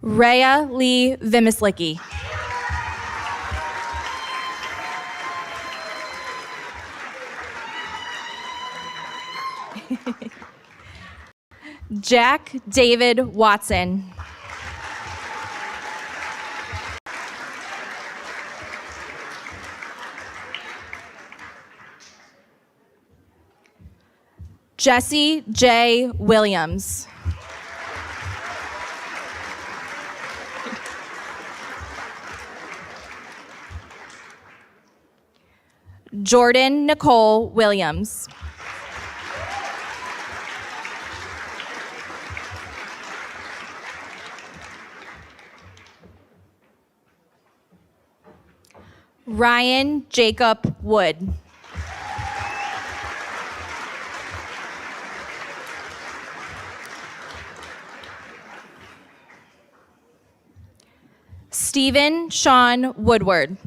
Rhea Lee Vimislicki. Jack David Watson. Jesse J. Williams. Jordan Nicole Williams. Ryan Jacob Wood. Stephen Sean Woodward.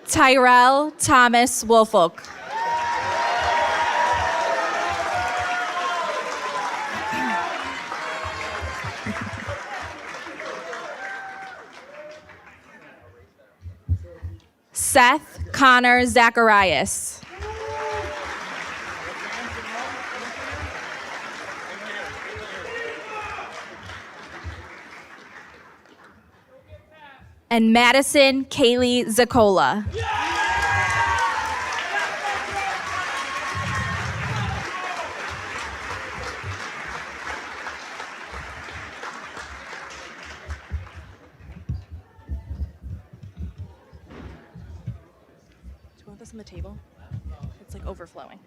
Tyrell Thomas Woolfolk. Seth Connor Zacharias. and Madison Kaylee Zacola. Do you want this on the table? It's like overflowing.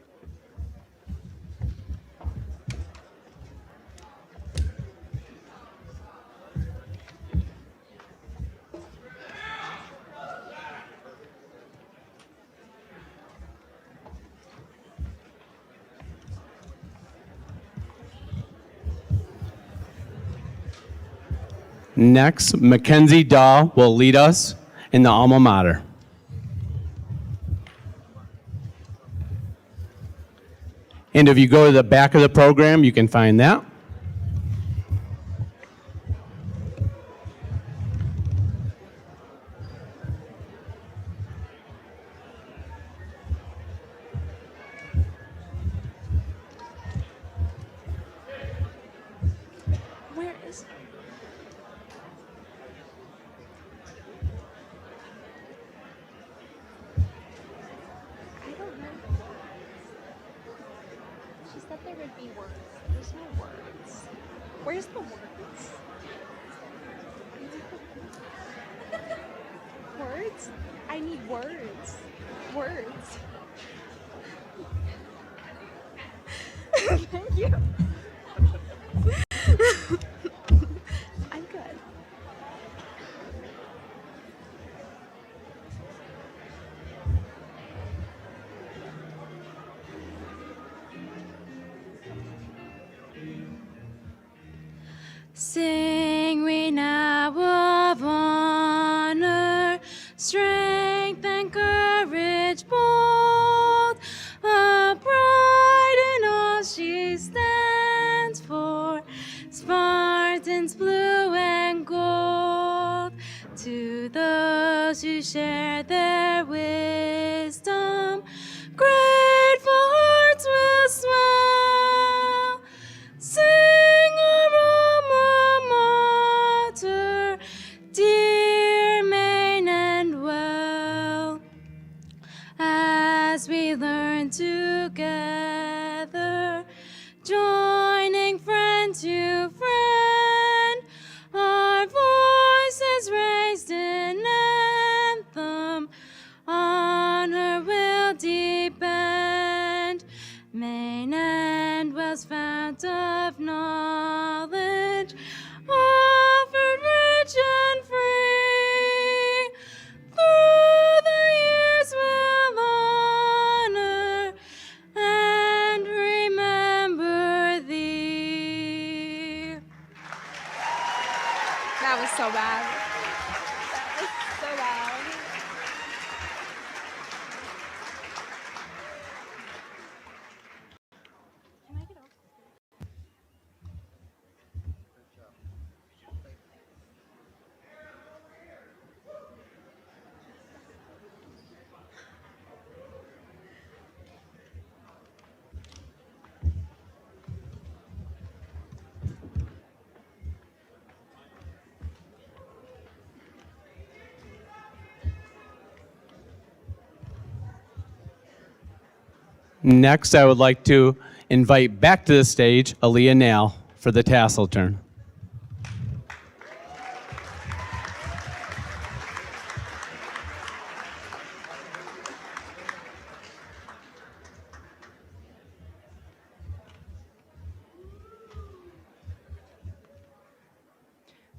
Next, Mackenzie Dahl will lead us in the Alma Mater. And if you go to the back of the program, you can find that. Where is... I don't know. She said there would be words. There's no words. Where's the words? Words? I need words. Words. Thank you. I'm good. Sing we now of honor, strength and courage bold, a bride in all she stands for, Spartans blue and gold. To those who share their wisdom, grateful hearts will swell. Sing our alma mater, dear Maine-Endwell, as we learn together, joining friend to friend, our voices raised in anthem, honor will depend. Maine-Endwell's fount of knowledge, offered rich and free, through the years we'll honor and remember thee. That was so bad. That was so bad. Next, I would like to invite back to the stage Aleah and Nale for the tassel turn.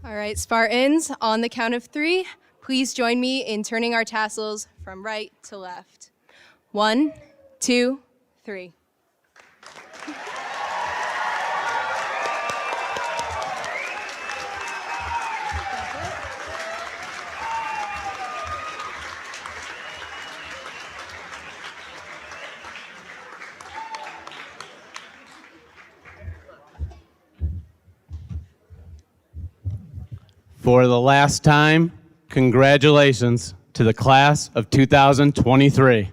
All right, Spartans, on the count of 3, please join me in turning our tassels from right to left. 1, 2, 3. For the last time, congratulations to the class of 2023.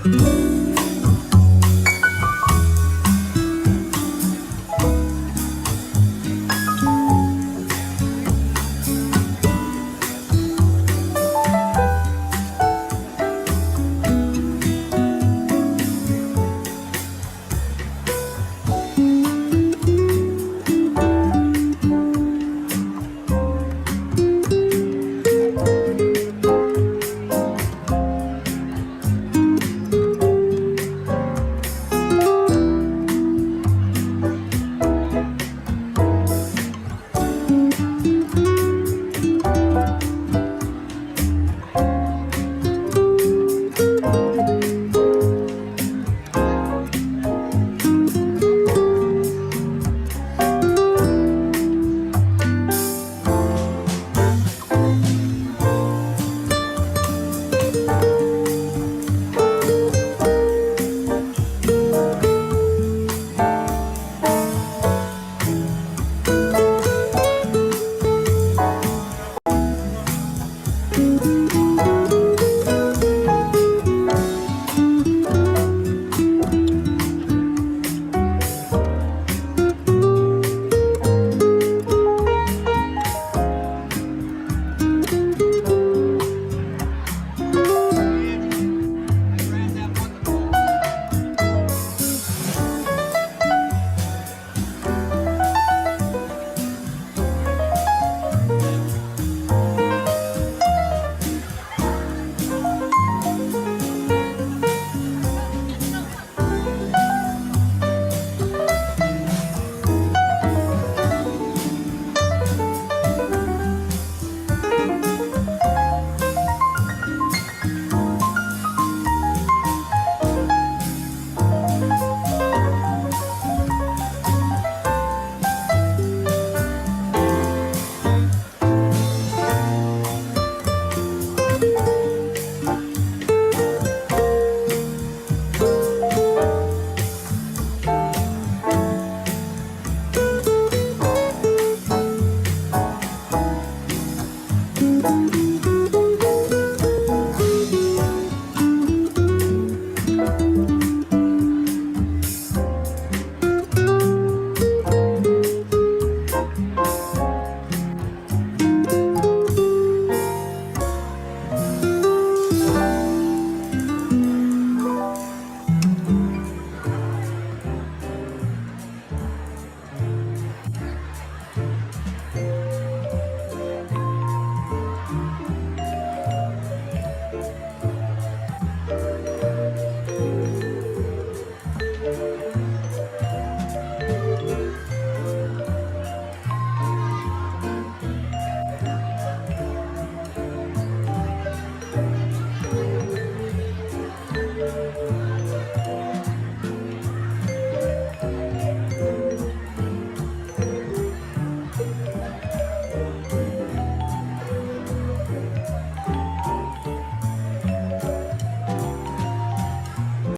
Thank